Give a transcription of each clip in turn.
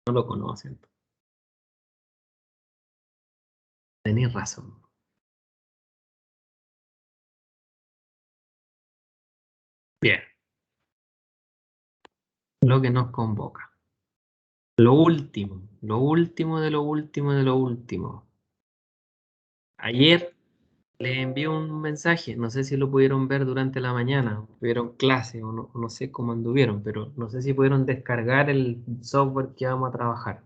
No lo conocen. Tenéis razón. Bien. Lo que nos convoca. Lo último de lo último de lo último. Ayer les envié un mensaje, no sé si lo pudieron ver durante la mañana, tuvieron clase o no sé cómo anduvieron, pero no sé si pudieron descargar el software que vamos a trabajar.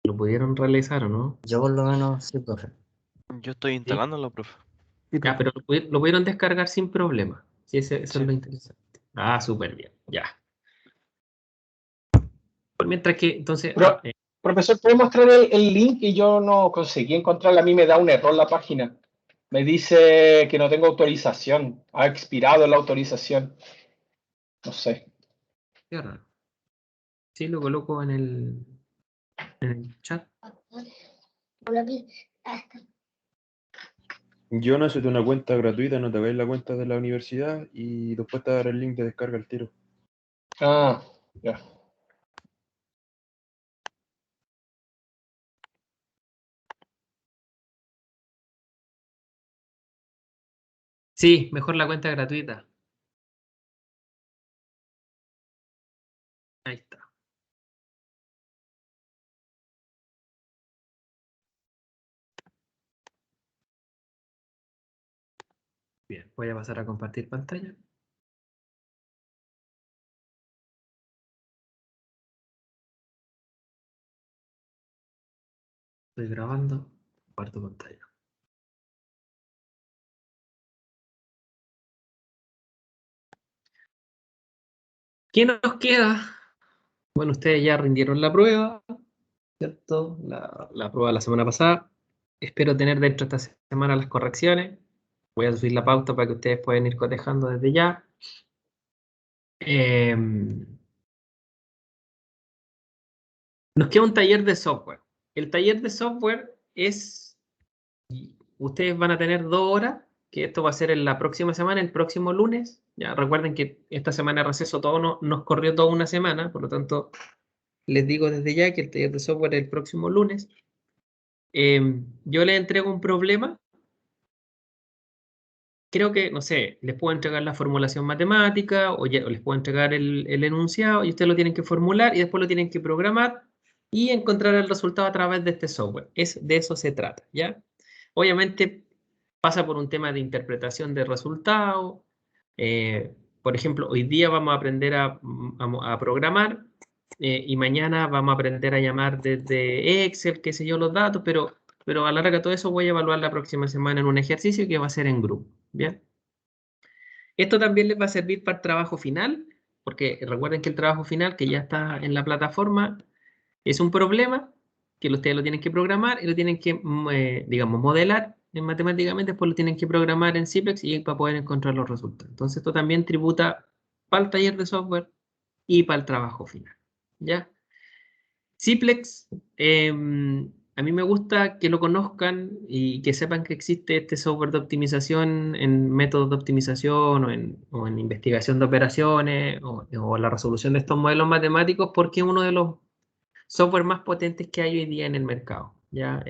¿Lo pudieron realizar o no? Yo por lo menos sí, profe. Yo estoy ¿Sí? instalándolo, profe. Sí, Ya, profe. pero lo pudieron descargar sin problema. Sí, eso Sí. es lo interesante. Ah, súper bien, ya. Pues mientras que, entonces, Profesor, ¿puede mostrar el link? Y yo no conseguí encontrarla. A mí me da un error la página. Me dice que no tengo autorización. Ha expirado la autorización. No sé. qué raro. Sí, lo coloco en el chat. Yo necesito una cuenta gratuita, no te veis la cuenta de la universidad y después te daré el link de descarga al tiro. Ah, ya. Sí, mejor la cuenta gratuita. Ahí está. Bien, voy a pasar a compartir pantalla. Estoy grabando, comparto pantalla. ¿Qué nos queda? Bueno, ustedes ya rindieron la prueba, ¿cierto? La prueba de la semana pasada. Espero tener dentro de esta semana las correcciones. Voy a subir la pauta para que ustedes puedan ir cotejando desde ya. Nos queda un taller de software. El taller de software es, ustedes van a tener 2 horas, que esto va a ser en la próxima semana, el próximo lunes. Ya recuerden que esta semana de receso todo nos corrió toda una semana, por lo tanto, les digo desde ya que el taller de software es el próximo lunes. Yo les entrego un problema. Creo que, no sé, les puedo entregar la formulación matemática o les puedo entregar el enunciado y ustedes lo tienen que formular y después lo tienen que programar y encontrar el resultado a través de este software. De eso se trata, ¿ya? Obviamente pasa por un tema de interpretación de resultados. Por ejemplo, hoy día vamos a aprender a programar y mañana vamos a aprender a llamar desde Excel, qué sé yo, los datos, pero a la larga de todo eso voy a evaluar la próxima semana en un ejercicio que va a ser en grupo, ¿bien? Esto también les va a servir para el trabajo final, porque recuerden que el trabajo final, que ya está en la plataforma, es un problema que ustedes lo tienen que programar y lo tienen que, digamos, modelar matemáticamente, después lo tienen que programar en Ciplex y para poder encontrar los resultados. Entonces esto también tributa para el taller de software y para el trabajo final, ¿ya? Ciplex, a mí me gusta que lo conozcan y que sepan que existe este software de optimización en métodos de optimización o en investigación de operaciones o la resolución de estos modelos matemáticos porque es uno de los software más potentes que hay hoy día en el mercado, ¿ya?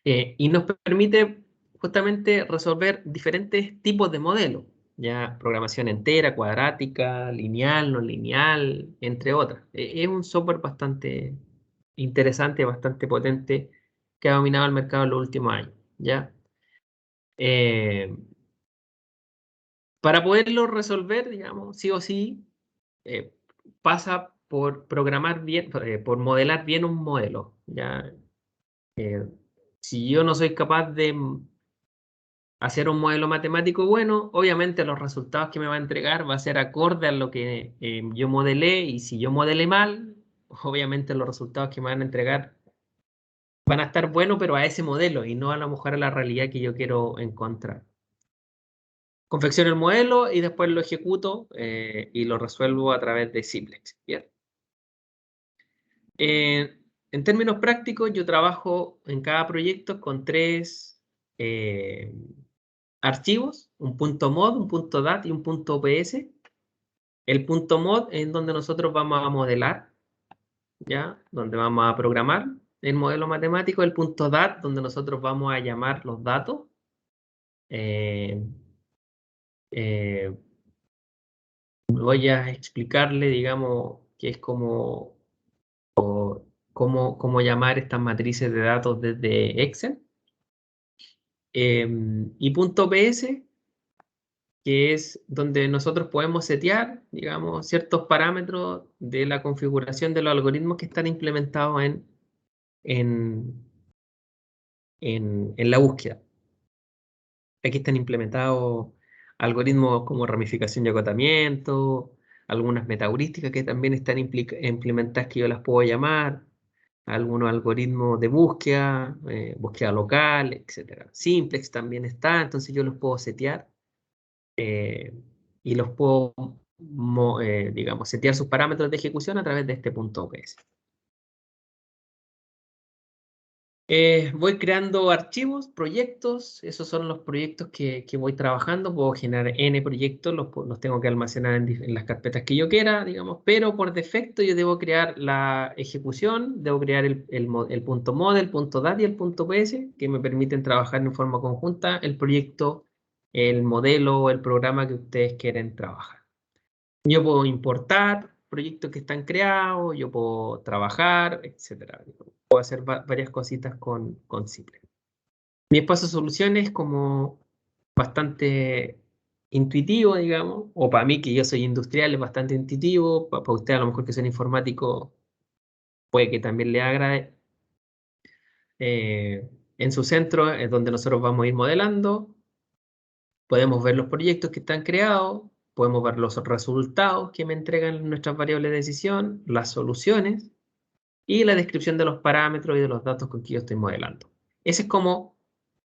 Y nos permite justamente resolver diferentes tipos de modelos, ya programación entera, cuadrática, lineal, no lineal, entre otras. Es un software bastante interesante, bastante potente que ha dominado el mercado en los últimos años, ¿ya? Eh, para poderlo resolver, digamos, sí o sí, eh, pasa por programar bien, por modelar bien un modelo, ¿ya? Eh, si yo no soy capaz de hacer un modelo matemático bueno, obviamente los resultados que me va a entregar va a ser acorde a lo que yo modelé y si yo modelé mal, obviamente los resultados que me van a entregar van a estar buenos, pero a ese modelo y no a lo mejor a la realidad que yo quiero encontrar. Confecciono el modelo y después lo ejecuto y lo resuelvo a través de Simplex. Bien. En términos prácticos, yo trabajo en cada proyecto con tres archivos, un punto .mod, un punto .dat y un punto .ps. El punto .mod es en donde nosotros vamos a modelar, ¿ya? Donde vamos a programar el modelo matemático. El punto .dat, donde nosotros vamos a llamar los datos. Voy a explicarle, digamos, que es como cómo llamar estas matrices de datos desde Excel. Y punto .ps, que es donde nosotros podemos setear, digamos, ciertos parámetros de la configuración de los algoritmos que están implementados en la búsqueda. Aquí están implementados algoritmos como ramificación y acotamiento, algunas metaheurísticas que también están implementadas que yo las puedo llamar, algunos algoritmos de búsqueda, búsqueda local, etc. Simplex también está, entonces yo los puedo setear y los puedo, digamos, setear sus parámetros de ejecución a través de este punto .ps. Voy creando archivos, proyectos, esos son los proyectos que voy trabajando. Puedo generar N proyectos, los tengo que almacenar en las carpetas que yo quiera, digamos, pero por defecto yo debo crear la ejecución, debo crear el punto .mod, el punto .dat y el punto .ps, que me permiten trabajar en forma conjunta el proyecto, el modelo o el programa que ustedes quieren trabajar. Yo puedo importar proyectos que están creados, yo puedo trabajar, etc. Puedo hacer varias cositas con Simplex. Mi espacio de soluciones es como bastante intuitivo, digamos, o para mí que yo soy industrial es bastante intuitivo, para usted a lo mejor que son informáticos puede que también le agrade. En su centro es donde nosotros vamos a ir modelando, podemos ver los proyectos que están creados, podemos ver los resultados que me entregan nuestras variables de decisión, las soluciones y la descripción de los parámetros y de los datos con que yo estoy modelando. Ese es como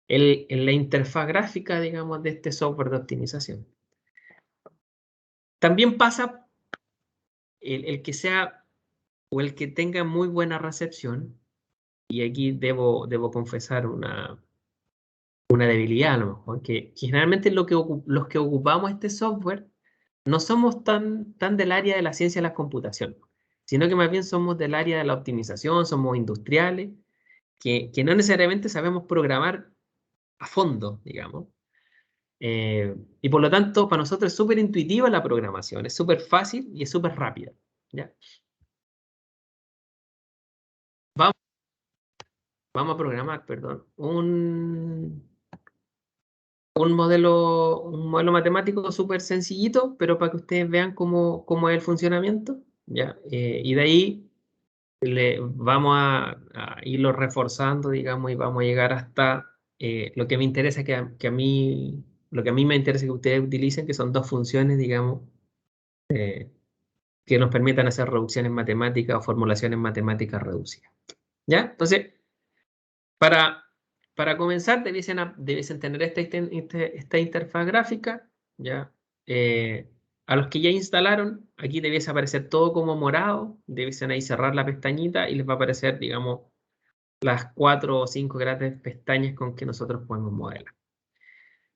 la interfaz gráfica, digamos, de este software de optimización. También pasa el que sea o el que tenga muy buena recepción, y aquí debo confesar una debilidad a lo mejor, que generalmente los que ocupamos este software no somos tan del área de la ciencia de la computación, sino que más bien somos del área de la optimización, somos industriales, que no necesariamente sabemos programar a fondo, digamos. Y por lo tanto, para nosotros es súper intuitiva la programación, es súper fácil y es súper rápida, ¿ya? Vamos a programar, perdón, un modelo matemático súper sencillito, pero para que ustedes vean cómo es el funcionamiento, ¿ya? Y de ahí vamos a irlo reforzando, digamos, y vamos a llegar hasta lo que me interesa lo que a mí me interesa que ustedes utilicen, que son dos funciones, digamos, que nos permitan hacer reducciones matemáticas o formulaciones matemáticas reducidas. ¿Ya? Entonces, para comenzar, debiesen tener esta interfaz gráfica, ¿ya? A los que ya instalaron, aquí debiese aparecer todo como morado, debiesen ahí cerrar la pestañita y les va a aparecer, digamos, las 4 o 5 grandes pestañas con que nosotros podemos modelar.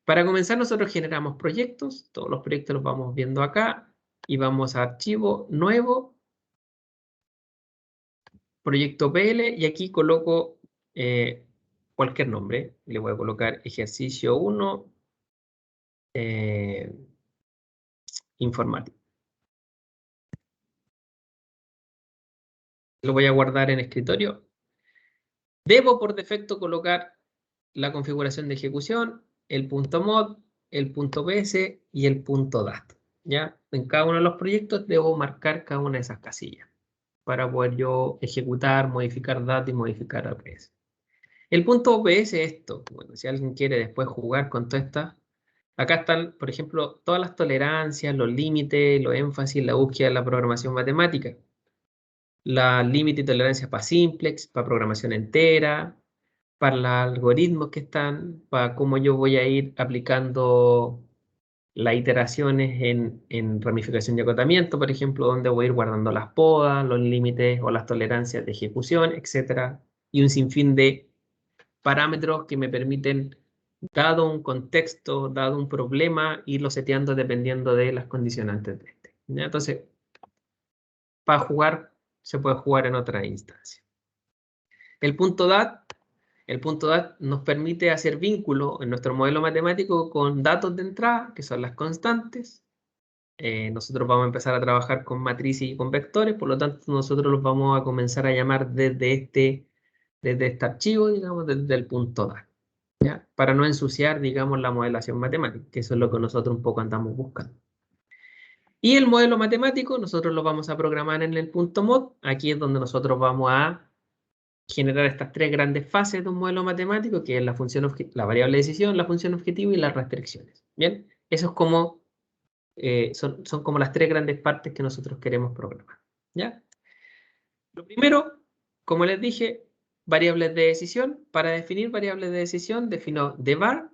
Para comenzar, nosotros generamos proyectos, todos los proyectos los vamos viendo acá, y vamos a archivo, nuevo, proyecto PL, y aquí coloco cualquier nombre. Le voy a colocar ejercicio 1, informático. Lo voy a guardar en escritorio. Debo por defecto colocar la configuración de ejecución, el punto .mod, el punto .ps y el punto .dat. ¿Ya? En cada uno de los proyectos debo marcar cada una de esas casillas para poder yo ejecutar, modificar datos y modificar APS. El punto OPS es esto. Bueno, si alguien quiere después jugar con todas estas, acá están, por ejemplo, todas las tolerancias, los límites, los énfasis, la búsqueda de la programación matemática. La límite y tolerancia para simplex, para programación entera, para los algoritmos que están, para cómo yo voy a ir aplicando las iteraciones en ramificación y acotamiento, por ejemplo, donde voy a ir guardando las podas, los límites o las tolerancias de ejecución, etc. Y un sinfín de parámetros que me permiten dado un contexto, dado un problema, irlo seteando dependiendo de las condicionantes de este. ¿Ya? Entonces, para jugar, se puede jugar en otra instancia. El punto DAT nos permite hacer vínculo en nuestro modelo matemático con datos de entrada, que son las constantes. Nosotros vamos a empezar a trabajar con matrices y con vectores, por lo tanto nosotros los vamos a comenzar a llamar desde este archivo, digamos, desde el punto DAT, ¿ya? Para no ensuciar, digamos, la modelación matemática, que eso es lo que nosotros un poco andamos buscando. Y el modelo matemático nosotros lo vamos a programar en el punto mod. Aquí es donde nosotros vamos a generar estas tres grandes fases de un modelo matemático, que es la función la variable de decisión, la función objetivo y las restricciones. Bien, eso es como, son como las tres grandes partes que nosotros queremos programar. ¿Ya? Lo primero, como les dije, variables de decisión. Para definir variables de decisión, defino devar.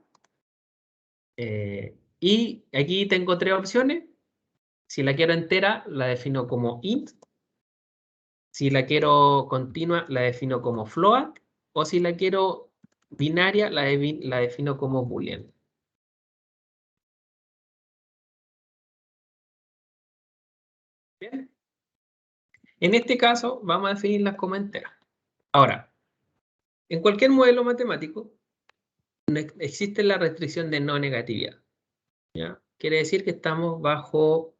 Y aquí tengo tres opciones. Si la quiero entera, la defino como int. Si la quiero continua, la defino como float. O si la quiero binaria, la defino como boolean. Bien. En este caso, vamos a definirlas como enteras. Ahora, en cualquier modelo matemático, existe la restricción de no negatividad. ¿Ya? Quiere decir que estamos bajo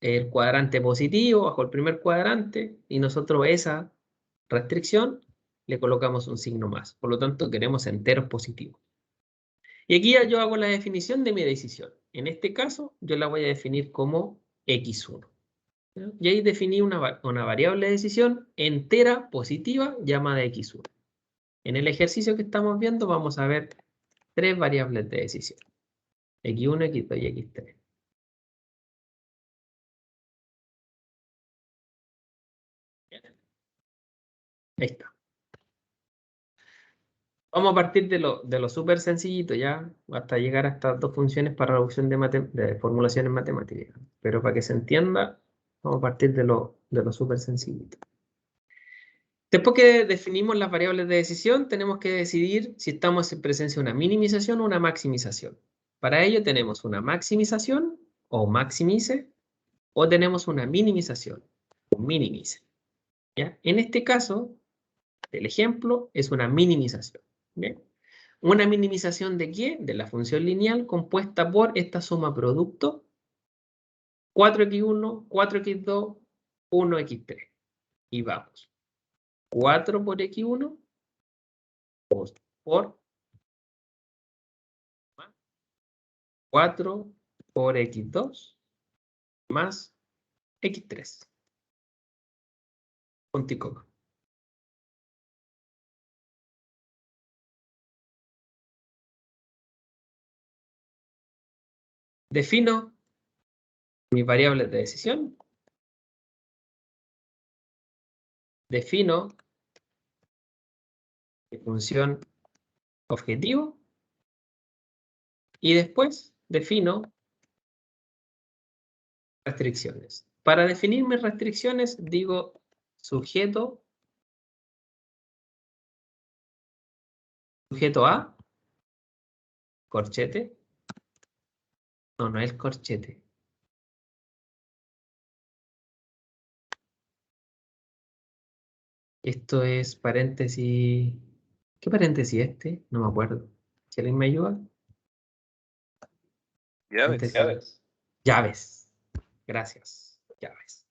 el cuadrante positivo, bajo el primer cuadrante, y nosotros esa restricción le colocamos un signo más. Por lo tanto, queremos enteros positivos. Y aquí ya yo hago la definición de mi decisión. En este caso, yo la voy a definir como x1. ¿Ya? Y ahí definí una variable de decisión entera positiva llamada x1. En el ejercicio que estamos viendo vamos a ver tres variables de decisión. x1, x2 y x3. Ahí está. Vamos a partir de lo súper sencillito ya, hasta llegar a estas dos funciones para reducción de formulaciones matemáticas. Pero para que se entienda, vamos a partir de lo súper sencillito. Después que definimos las variables de decisión, tenemos que decidir si estamos en presencia de una minimización o una maximización. Para ello tenemos una maximización o maximize, o tenemos una minimización o minimice. ¿Ya? En este caso, el ejemplo es una minimización. ¿Bien? ¿Una minimización de qué? De la función lineal compuesta por esta suma producto 4x1, 4x2, 1x3. Y vamos. 4 por x1 por 4 por x2 más x3. Punto y coma. Defino mis variables de decisión. Defino mi función objetivo. Y después defino restricciones. Para definir mis restricciones digo sujeto A, corchete. No, no es corchete. Esto es paréntesis. ¿Qué paréntesis es este? No me acuerdo. ¿Si alguien me ayuda? Llaves. Llaves. Gracias. Llaves.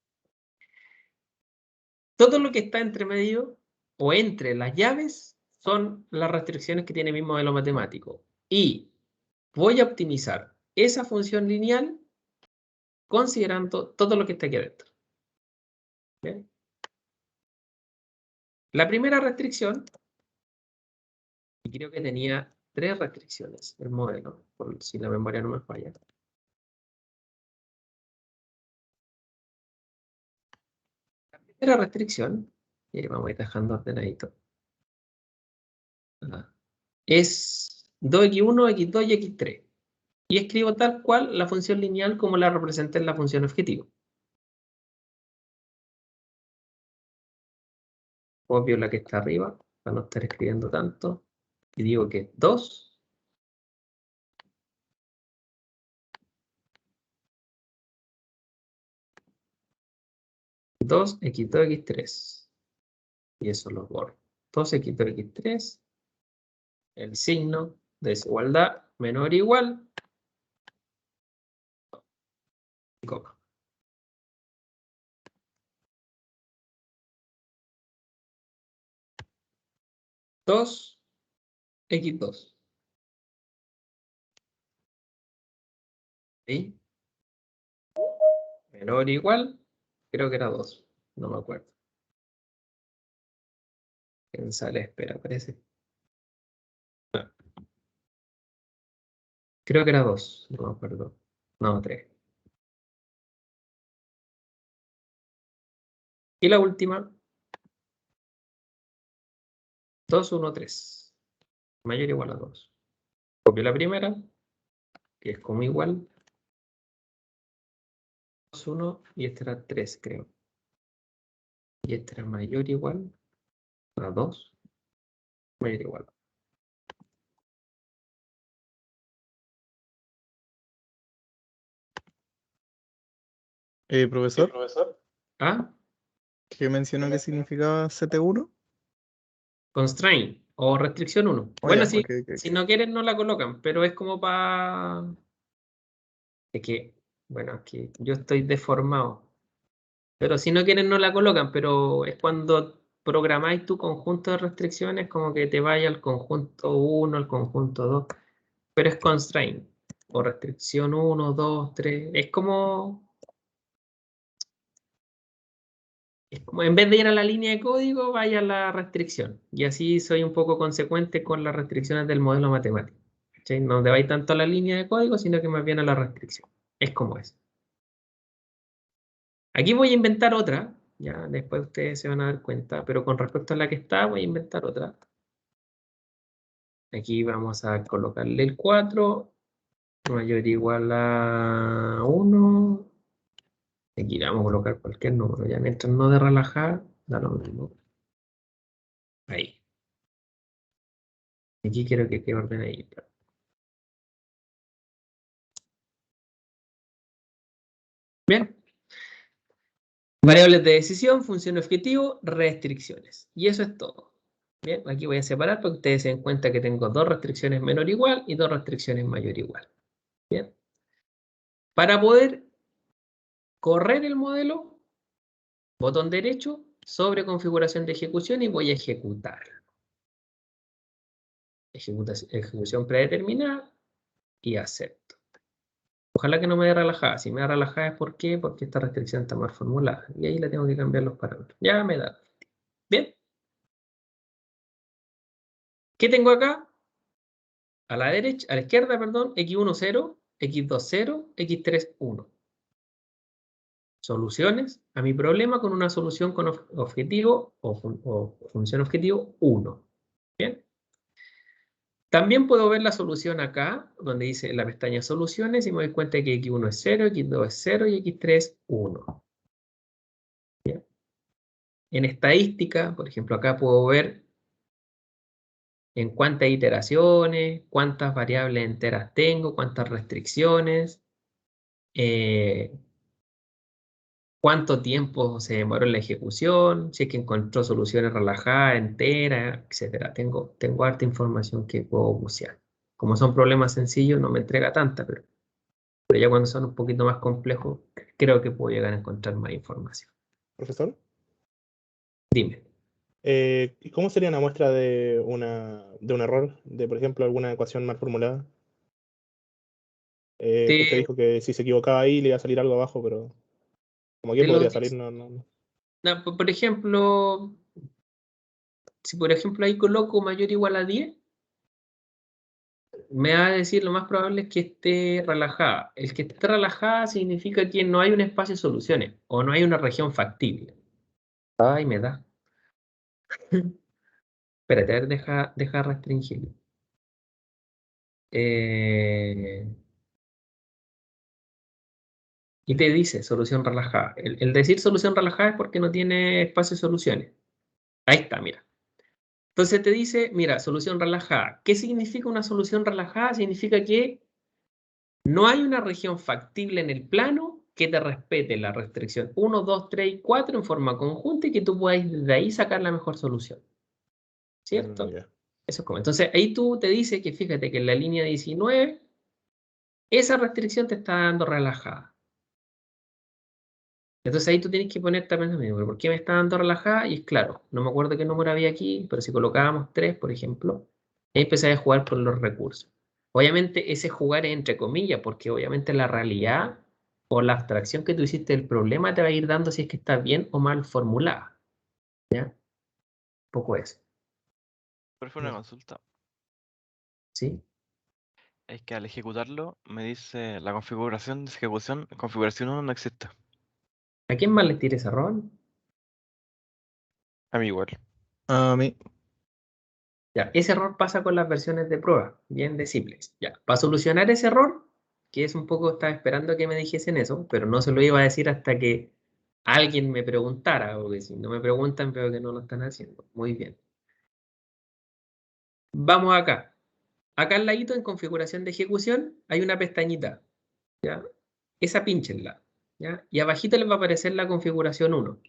Todo lo que está entre medio o entre las llaves son las restricciones que tiene mi modelo matemático. Y voy a optimizar esa función lineal considerando todo lo que está aquí adentro. ¿Bien? La primera restricción, y creo que tenía 3 restricciones el modelo, por si la memoria no me falla. La primera restricción, y vamos a ir dejando ordenadito, es 2x1, x2 y x3. Y escribo tal cual la función lineal como la representé en la función objetivo. Copio la que está arriba, para no estar escribiendo tanto, y digo que es 2 2x2, x3. Y eso lo borro. 2x2, x3. El signo de desigualdad menor o igual. Coma. Dos, x2. ¿Sí? Menor o igual. Creo que era 2. No me acuerdo. En sala de espera, parece. Creo que era 2. No me acuerdo. No, 3. Y la última. 2, 1, 3. Mayor o igual a 2. Copio la primera, que es como igual. 2, 1, y este era 3, creo. Y este era mayor o igual a 2. Mayor o igual. Profesor, ¿Ah? ¿qué mencionó que significaba CT1? Constraint o restricción 1. Oh, Bueno, ya, si, ok, ok, si ok. no quieren no la colocan, pero es como para... Es que, bueno, aquí yo estoy deformado. Pero si no quieren no la colocan, pero es cuando programáis tu conjunto de restricciones como que te vaya al conjunto 1, al conjunto 2. Pero es constraint o restricción 1, 2, 3. Es como en vez de ir a la línea de código, vaya a la restricción. Y así soy un poco consecuente con las restricciones del modelo matemático. ¿Sí? No te vais tanto a la línea de código, sino que más bien a la restricción. Es como es. Aquí voy a inventar otra. Ya después ustedes se van a dar cuenta. Pero con respecto a la que está, voy a inventar otra. Aquí vamos a colocarle el 4. Mayor o igual a 1. Aquí le vamos a colocar cualquier número. Ya mientras no de relajar, da lo mismo. Ahí. Aquí quiero que quede ordenadito. Bien. Variables de decisión, función objetivo, restricciones. Y eso es todo. Bien, aquí voy a separar para que ustedes se den cuenta que tengo dos restricciones menor o igual y dos restricciones mayor o igual. Bien. Para poder correr el modelo, botón derecho, sobre configuración de ejecución y voy a ejecutar. Ejecución predeterminada y acepto. Ojalá que no me dé relajada. Si me da relajada es ¿por qué? Porque esta restricción está mal formulada. Y ahí le tengo que cambiar los parámetros. Ya me da. Bien. ¿Qué tengo acá? A la derecha, a la izquierda, perdón, x1, 0, x2, 0, x3, 1. Soluciones a mi problema con una solución con objetivo o función objetivo 1. Bien. También puedo ver la solución acá, donde dice la pestaña soluciones, y me doy cuenta que x1 es 0, x2 es 0 y x3 es 1. Bien. En estadística, por ejemplo, acá puedo ver en cuántas iteraciones, cuántas variables enteras tengo, cuántas restricciones, cuánto tiempo se demoró en la ejecución, si es que encontró soluciones relajadas, enteras, etc. Tengo harta información que puedo bucear. Como son problemas sencillos, no me entrega tanta, pero ya cuando son un poquito más complejos, creo que puedo llegar a encontrar más información. Profesor, Dime. ¿y cómo sería una muestra de un error? De, por ejemplo, alguna ecuación mal formulada. Que usted dijo que si se equivocaba ahí le iba a salir algo abajo, pero como aquí podría salir, no. No, por ejemplo, si por ejemplo ahí coloco mayor o igual a 10, me va a decir lo más probable es que esté relajada. El que esté relajada significa que no hay un espacio de soluciones o no hay una región factible. Ay, me da. Espérate, a ver, deja restringirlo. Y te dice solución relajada. El decir solución relajada es porque no tiene espacio de soluciones. Ahí está, mira. Entonces te dice, mira, solución relajada. ¿Qué significa una solución relajada? Significa que no hay una región factible en el plano que te respete la restricción 1, 2, 3 y 4 en forma conjunta y que tú puedas de ahí sacar la mejor solución. ¿Cierto? Ya. Eso es como. Entonces ahí tú te dice que fíjate que en la línea 19 esa restricción te está dando relajada. Entonces ahí tú tienes que ponerte a pensar, "Pero ¿por qué me está dando relajada?" Y es claro, no me acuerdo qué número había aquí, pero si colocábamos 3, por ejemplo, ahí empecé a jugar con los recursos. Obviamente ese jugar es entre comillas, porque obviamente la realidad o la abstracción que tú hiciste del problema te va a ir dando si es que está bien o mal formulada. ¿Ya? Poco eso. Profe, una consulta. ¿Sí? Es que al ejecutarlo me dice la configuración de ejecución, configuración 1 no existe. ¿A quién más le tira ese error? A mí igual. A mí. Ya, ese error pasa con las versiones de prueba, bien de simples. Ya, para solucionar ese error, que es un poco, estaba esperando que me dijesen eso, pero no se lo iba a decir hasta que alguien me preguntara, porque si no me preguntan, veo que no lo están haciendo. Muy bien. Vamos acá. Acá al ladito en configuración de ejecución hay una pestañita, ¿ya? Esa pínchenla, ¿ya? Y abajito les va a aparecer la configuración 1.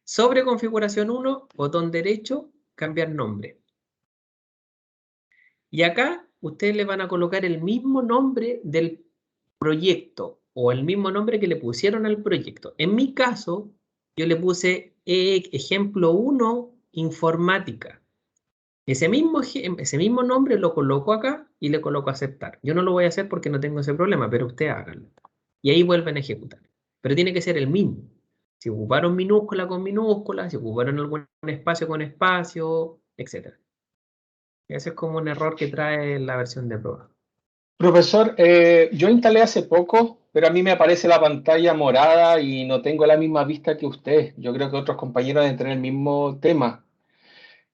Sobre configuración 1, botón derecho, cambiar nombre. Y acá ustedes le van a colocar el mismo nombre del proyecto o el mismo nombre que le pusieron al proyecto. En mi caso, yo le puse ejemplo 1 informática. Ese mismo nombre lo coloco acá y le coloco aceptar. Yo no lo voy a hacer porque no tengo ese problema, pero ustedes háganlo. Y ahí vuelven a ejecutar. Pero tiene que ser el mismo. Si ocuparon minúscula con minúscula, si ocuparon algún espacio con espacio, etc. Ese es como un error que trae la versión de prueba. Profesor, yo instalé hace poco, pero a mí me aparece la pantalla morada y no tengo la misma vista que usted. Yo creo que otros compañeros deben tener el mismo tema.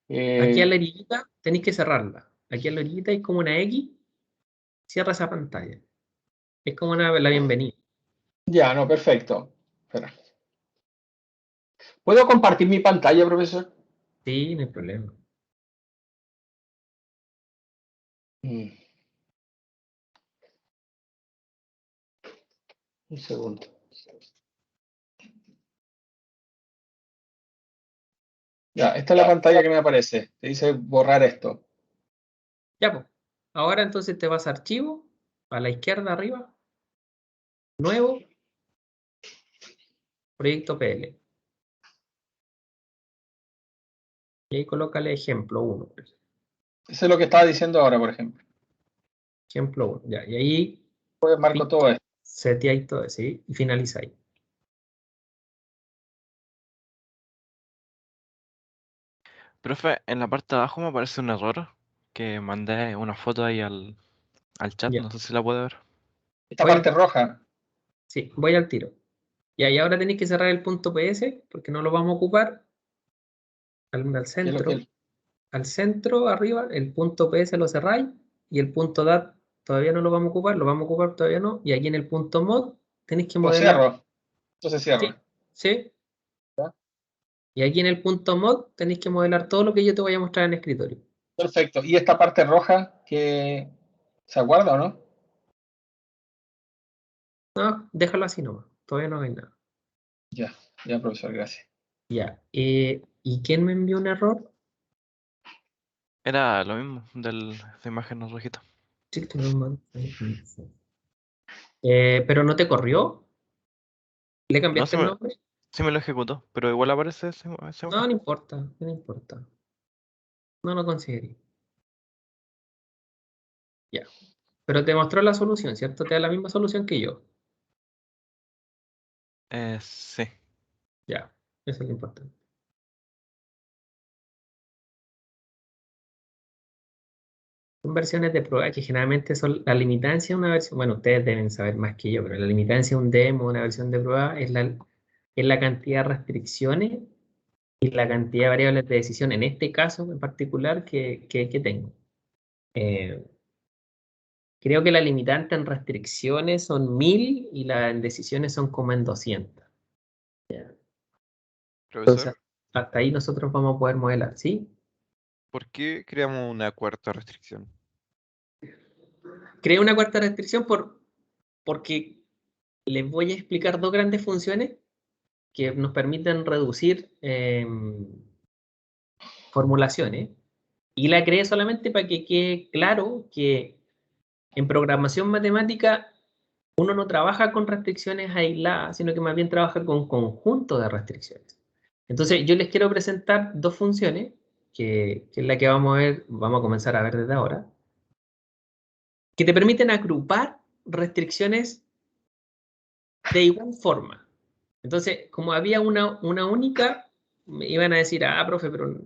Aquí a la orillita tenéis que cerrarla. Aquí a la orillita hay como una X. Cierra esa pantalla. Es como la bienvenida. Ya, no, perfecto. Espera. ¿Puedo compartir mi pantalla, profesor? Sí, no hay problema. Un segundo. Ya, esta es la pantalla que me aparece. Te dice borrar esto. Ya, pues. Ahora entonces te vas a archivo, a la izquierda arriba, nuevo, proyecto PL. Y ahí colócale ejemplo 1. Eso es lo que estaba diciendo ahora, por ejemplo. Ejemplo 1. Ya, y ahí Pues marco todo esto. seteáis todo, ¿sí? Y finalizáis. Profe, en la parte de abajo me aparece un error que mandé una foto ahí al chat, Ya. no sé si la puede ver. Esta Voy parte roja. Sí, voy al tiro. Ya, y ahora tenéis que cerrar el punto PS porque no lo vamos a ocupar. Al ¿Qué es lo centro. que Al centro, arriba, el punto PS lo cerráis y el punto DAT todavía no lo vamos a ocupar, lo vamos a ocupar todavía no. Y aquí en el punto mod tenéis que lo modelar. cierro? Entonces Sí, cierra. sí. ¿Ya? Y aquí en el punto mod tenéis que modelar todo lo que yo te voy a mostrar en escritorio. Perfecto. ¿Y esta parte roja que se aguarda o no? No, déjalo así nomás. Todavía no hay nada. Ya, ya, profesor, gracias. Ya. ¿Y quién me envió un error? Era lo mismo de imagen rojita. Pero no te corrió. ¿Le No, cambiaste el nombre? sí me lo ejecutó, pero igual aparece ese No, no importa, no importa. No lo conseguiría. Ya. Pero te mostró la solución, ¿cierto? Te da la misma solución que yo. sí. Ya. Eso es lo importante. Son versiones de prueba que generalmente son la limitancia de una versión. Bueno, ustedes deben saber más que yo, pero la limitancia de un demo, una versión de prueba, es la cantidad de restricciones y la cantidad de variables de decisión, en este caso en particular, que tengo. Creo que la limitante en restricciones son 1000 y la en decisiones son como en 200. Entonces, Profesor, hasta ahí nosotros vamos a poder modelar, ¿sí? ¿por qué creamos una cuarta restricción? Creé una cuarta restricción porque les voy a explicar dos grandes funciones que nos permiten reducir formulaciones. Y la creé solamente para que quede claro que en programación matemática uno no trabaja con restricciones aisladas, sino que más bien trabaja con conjuntos de restricciones. Entonces, yo les quiero presentar dos funciones, que es la que vamos a comenzar a ver desde ahora, que te permiten agrupar restricciones de igual forma. Entonces, como había una única, me iban a decir, ah, profe, pero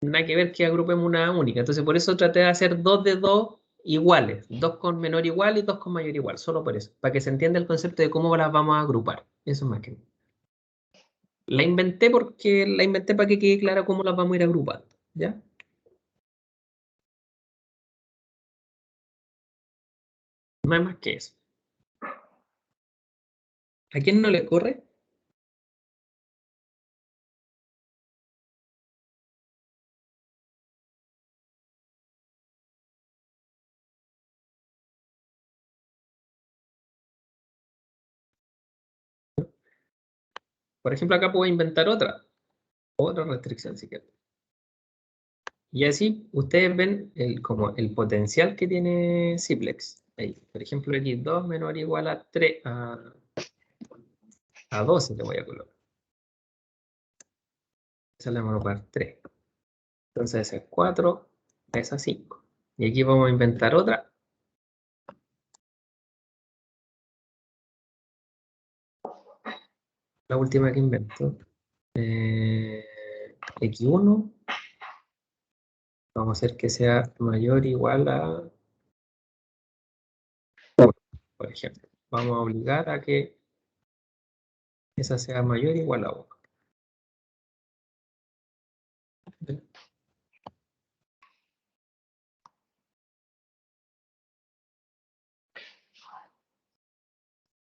nada que ver que agrupemos una única. Entonces, por eso traté de hacer dos de dos iguales, dos con menor igual y dos con mayor igual, solo por eso, para que se entienda el concepto de cómo las vamos a agrupar. Eso es más que nada. La inventé porque la inventé para que quede claro cómo las vamos a ir agrupando, ¿ya? No hay más que eso. ¿A quién no le corre? Por ejemplo, acá puedo inventar otra restricción si quieren. Y así ustedes ven como el potencial que tiene Simplex. Ahí, por ejemplo, x2 menor o igual a 3, a 12 le voy a colocar. Esa le vamos a colocar 3. Entonces esa es 4, esa es 5. Y aquí vamos a inventar otra. La última que invento. X1. Vamos a hacer que sea mayor o igual a 1, por ejemplo. Vamos a obligar a que esa sea mayor o igual a 1.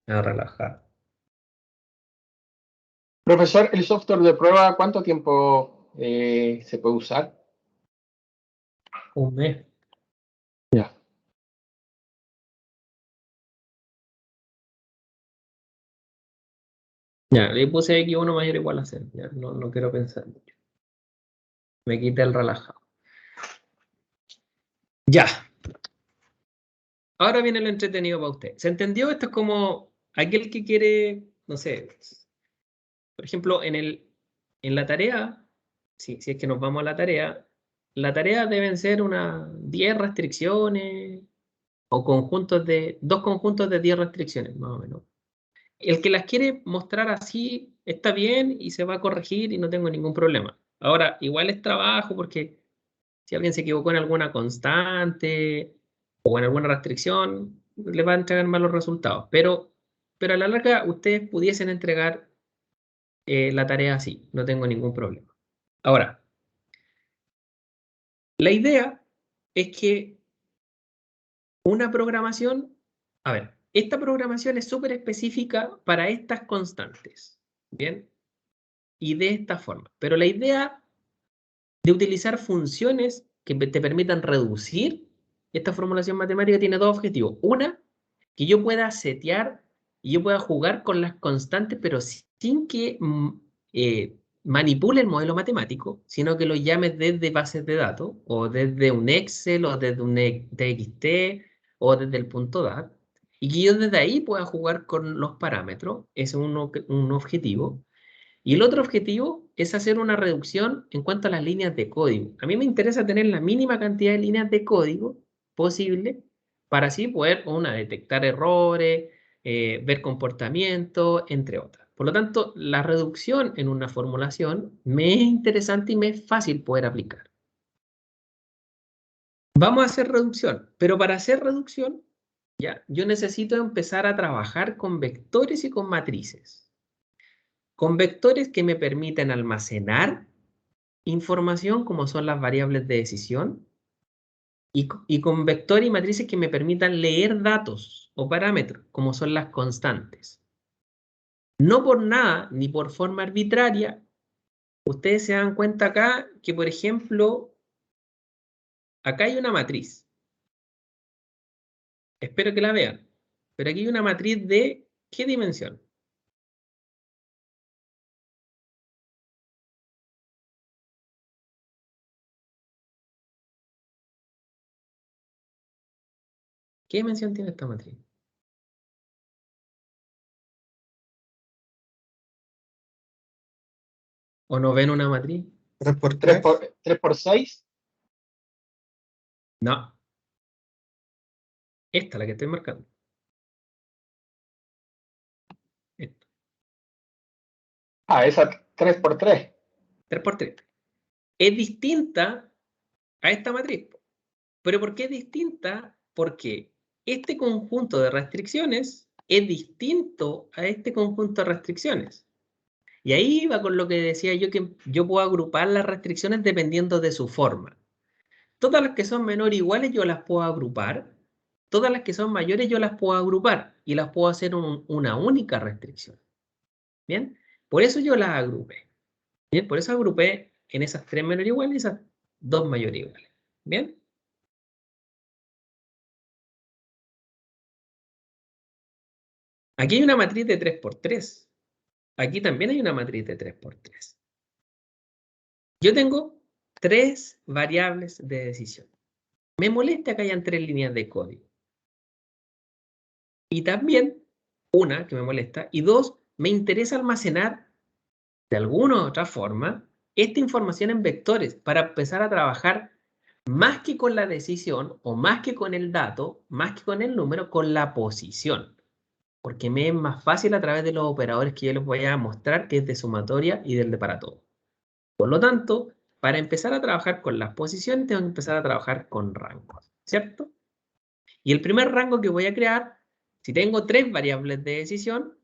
A relajar. Profesor, ¿el software de prueba cuánto tiempo se puede usar? Un mes. Ya. Ya, le puse X1 mayor o igual a 0. Ya, no quiero pensar mucho. Me quita el relajado. Ya. Ahora viene lo entretenido para usted. ¿Se entendió? Esto es como aquel que quiere, no sé, por ejemplo, en la tarea, si es que nos vamos a la tarea deben ser unas 10 restricciones o dos conjuntos de 10 restricciones, más o menos. El que las quiere mostrar así está bien y se va a corregir y no tengo ningún problema. Ahora, igual es trabajo porque si alguien se equivocó en alguna constante o en alguna restricción, le va a entregar malos resultados. Pero a la larga, ustedes pudiesen entregar la tarea así, no tengo ningún problema. Ahora, la idea es que una programación, a ver, esta programación es súper específica para estas constantes, ¿bien? Y de esta forma. Pero la idea de utilizar funciones que te permitan reducir esta formulación matemática tiene dos objetivos. Una, que yo pueda setear y yo pueda jugar con las constantes, pero sin que manipule el modelo matemático, sino que lo llames desde bases de datos, o desde un Excel, o desde un TXT, o desde el punto DAT, y que yo desde ahí pueda jugar con los parámetros. Ese es un objetivo. Y el otro objetivo es hacer una reducción en cuanto a las líneas de código. A mí me interesa tener la mínima cantidad de líneas de código posible para así poder, detectar errores, ver comportamiento, entre otras. Por lo tanto, la reducción en una formulación me es interesante y me es fácil poder aplicar. Vamos a hacer reducción, pero para hacer reducción, ya, yo necesito empezar a trabajar con vectores y con matrices. Con vectores que me permiten almacenar información como son las variables de decisión y con vectores y matrices que me permitan leer datos o parámetros como son las constantes. No por nada ni por forma arbitraria, ustedes se dan cuenta acá que, por ejemplo, acá hay una matriz. Espero que la vean. Pero aquí hay una matriz de ¿Qué dimensión? ¿Qué dimensión tiene esta matriz? ¿O no ven una matriz? 3 por 3 3. por 6. No. Esta es la que estoy marcando. Esta. Esa 3 por 3. 3 por 3. Es distinta a esta matriz. ¿Pero por qué es distinta? Porque este conjunto de restricciones es distinto a este conjunto de restricciones. Y ahí va con lo que decía yo, que yo puedo agrupar las restricciones dependiendo de su forma. Todas las que son menores o iguales yo las puedo agrupar. Todas las que son mayores yo las puedo agrupar y las puedo hacer una única restricción. ¿Bien? Por eso yo las agrupé. ¿Bien? Por eso agrupé en esas 3 menores iguales y esas 2 mayores iguales. ¿Bien? Aquí hay una matriz de 3 por 3. Aquí también hay una matriz de 3 por 3. Yo tengo 3 variables de decisión. Me molesta que hayan 3 líneas de código. Y también, una, que me molesta, y 2, me interesa almacenar de alguna u otra forma esta información en vectores para empezar a trabajar más que con la decisión o más que con el dato, más que con el número, con la posición. Porque me es más fácil a través de los operadores que yo les voy a mostrar, que es de sumatoria y del de para todo. Por lo tanto, para empezar a trabajar con las posiciones, tengo que empezar a trabajar con rangos, ¿cierto? Y el primer rango que voy a crear, si tengo 3 variables de decisión,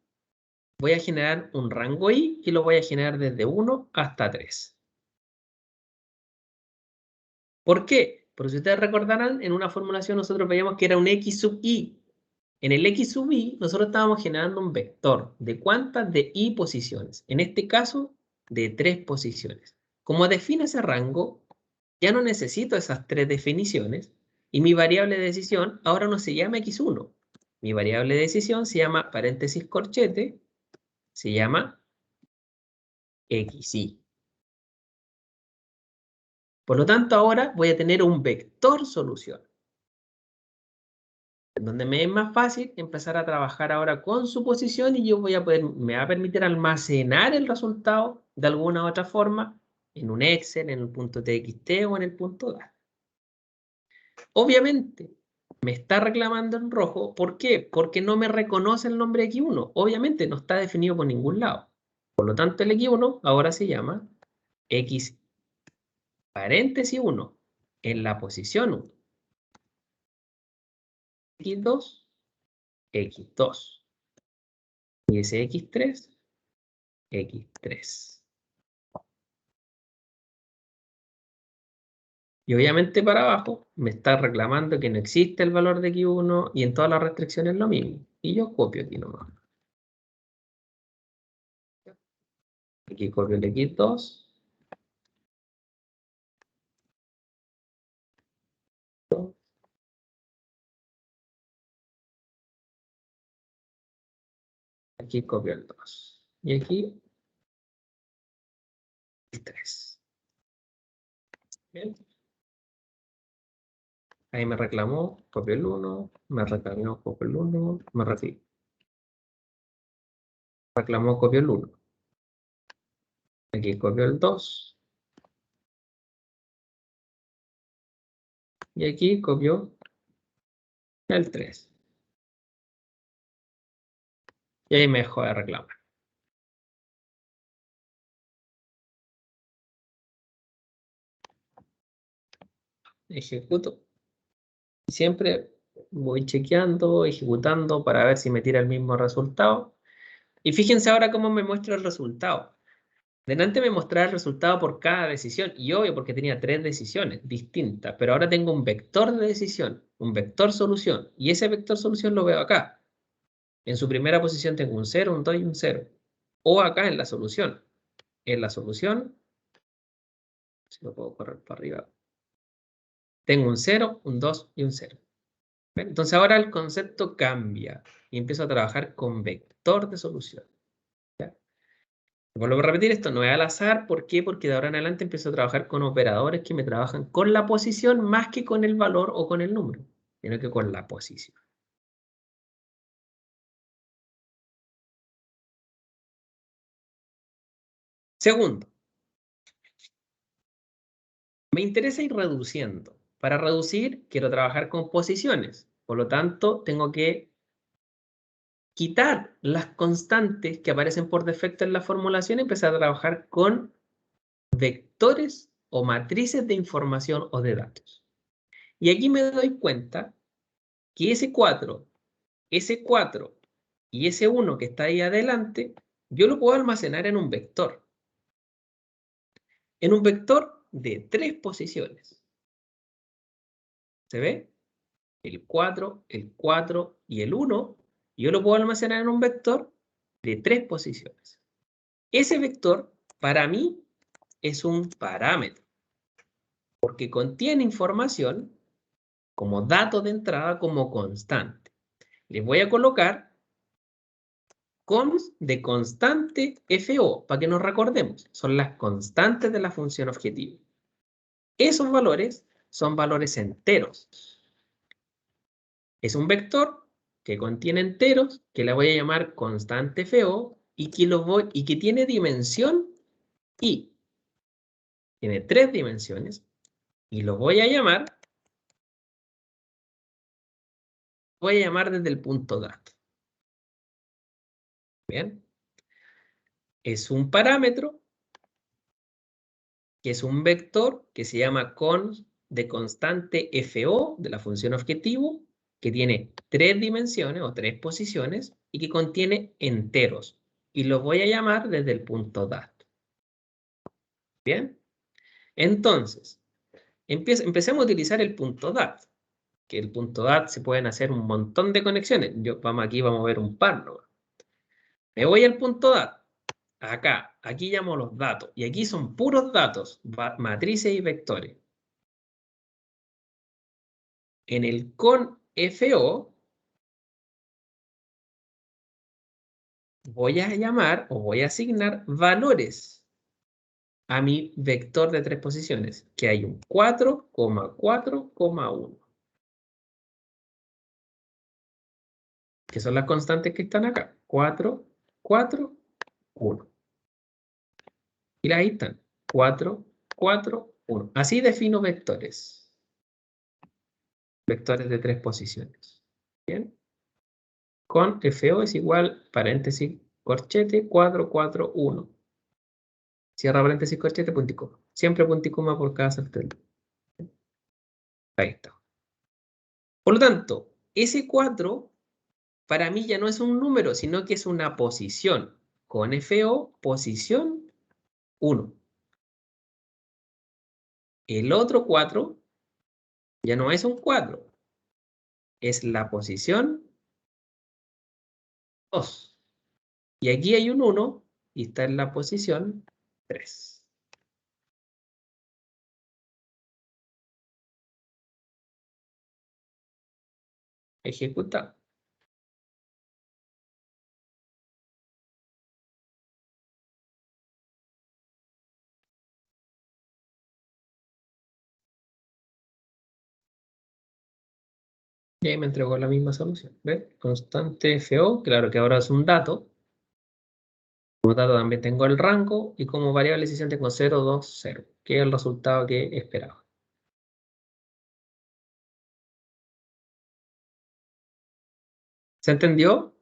voy a generar un rango i y lo voy a generar desde 1 hasta 3. ¿Por qué? Porque si ustedes recordarán, en una formulación nosotros veíamos que era un x sub i. En el x sub i, nosotros estábamos generando un vector. ¿De cuántas? De i posiciones. En este caso, de 3 posiciones. Como define ese rango, ya no necesito esas 3 definiciones y mi variable de decisión ahora no se llama x1. Mi variable de decisión se llama paréntesis corchete, se llama xi. Por lo tanto, ahora voy a tener un vector solución, en donde me es más fácil empezar a trabajar ahora con su posición y yo me va a permitir almacenar el resultado de alguna u otra forma en un Excel, en el punto txt o en el punto DAX. Obviamente, me está reclamando en rojo. ¿Por qué? Porque no me reconoce el nombre x1. Obviamente, no está definido por ningún lado. Por lo tanto, el x1 ahora se llama x paréntesis 1 en la posición 1. x2, x2. Y ese x3, x3. Y obviamente para abajo me está reclamando que no existe el valor de x1 y en todas las restricciones lo mismo. Y yo copio aquí nomás. Aquí copio el x2. Aquí copio el 2. Y aquí el 3. Bien. Ahí me reclamó, copio el 1. Me reclamó, copio el 1. Me reclamó, copio el 1. Aquí copio el 2. Y aquí copio el 3. Y ahí me dejó de reclamar. Ejecuto. Siempre voy chequeando, ejecutando para ver si me tira el mismo resultado. Y fíjense ahora cómo me muestra el resultado. Delante me mostraba el resultado por cada decisión. Y obvio porque tenía 3 decisiones distintas. Pero ahora tengo un vector de decisión, un vector solución. Y ese vector solución lo veo acá. En su primera posición tengo un 0, un 2 y un 0. O acá en la solución. En la solución, si lo puedo correr para arriba, tengo un 0, un 2 y un 0. ¿Ven? Entonces ahora el concepto cambia y empiezo a trabajar con vector de solución. ¿Ya? Vuelvo a repetir, esto no es al azar. ¿Por qué? Porque de ahora en adelante empiezo a trabajar con operadores que me trabajan con la posición más que con el valor o con el número, sino que con la posición. Segundo, me interesa ir reduciendo. Para reducir, quiero trabajar con posiciones. Por lo tanto, tengo que quitar las constantes que aparecen por defecto en la formulación y empezar a trabajar con vectores o matrices de información o de datos. Y aquí me doy cuenta que S4 y S1 que está ahí adelante, yo lo puedo almacenar en un vector. En un vector de 3 posiciones. ¿Se ve? El 4 y el 1, yo lo puedo almacenar en un vector de 3 posiciones. Ese vector, para mí, es un parámetro, porque contiene información como dato de entrada, como constante. Les voy a colocar const de constante FO, para que nos recordemos. Son las constantes de la función objetivo. Esos valores son valores enteros. Es un vector que contiene enteros, que le voy a llamar constante FO, y que tiene dimensión I. Tiene 3 dimensiones, y lo voy a llamar desde el punto dato. Bien. Es un parámetro, que es un vector que se llama const de constante FO de la función objetivo, que tiene 3 dimensiones o 3 posiciones y que contiene enteros. Y lo voy a llamar desde el punto dato. Bien. Entonces, empecemos a utilizar el punto DAT. Que el punto DAT se pueden hacer un montón de conexiones. Aquí vamos a ver un par, ¿no? Me voy al punto DAT. Aquí llamo los datos. Y aquí son puros datos, matrices y vectores. En el con FO voy a llamar o voy a asignar valores a mi vector de 3 posiciones, que hay un 4,4,1. Que son las constantes que están acá. 4, 4, 1. Y ahí están. 4, 4, 1. Así defino vectores. Vectores de 3 posiciones. Bien. Con FO es igual, paréntesis, corchete, 4, 4, 1. Cierra paréntesis, corchete, punto y coma. Siempre punto y coma por cada sector. Ahí está. Por lo tanto, ese 4 para mí ya no es un número, sino que es una posición. Con FO, posición 1. El otro 4 ya no es un 4. Es la posición 2. Y aquí hay un 1 y está en la posición 3. Ejecuta. Y ahí me entregó la misma solución. ¿Ven? Constante FO, claro que ahora es un dato. Como dato también tengo el rango y como variable de decisión tengo 0, 2, 0, que es el resultado que esperaba. ¿Se entendió?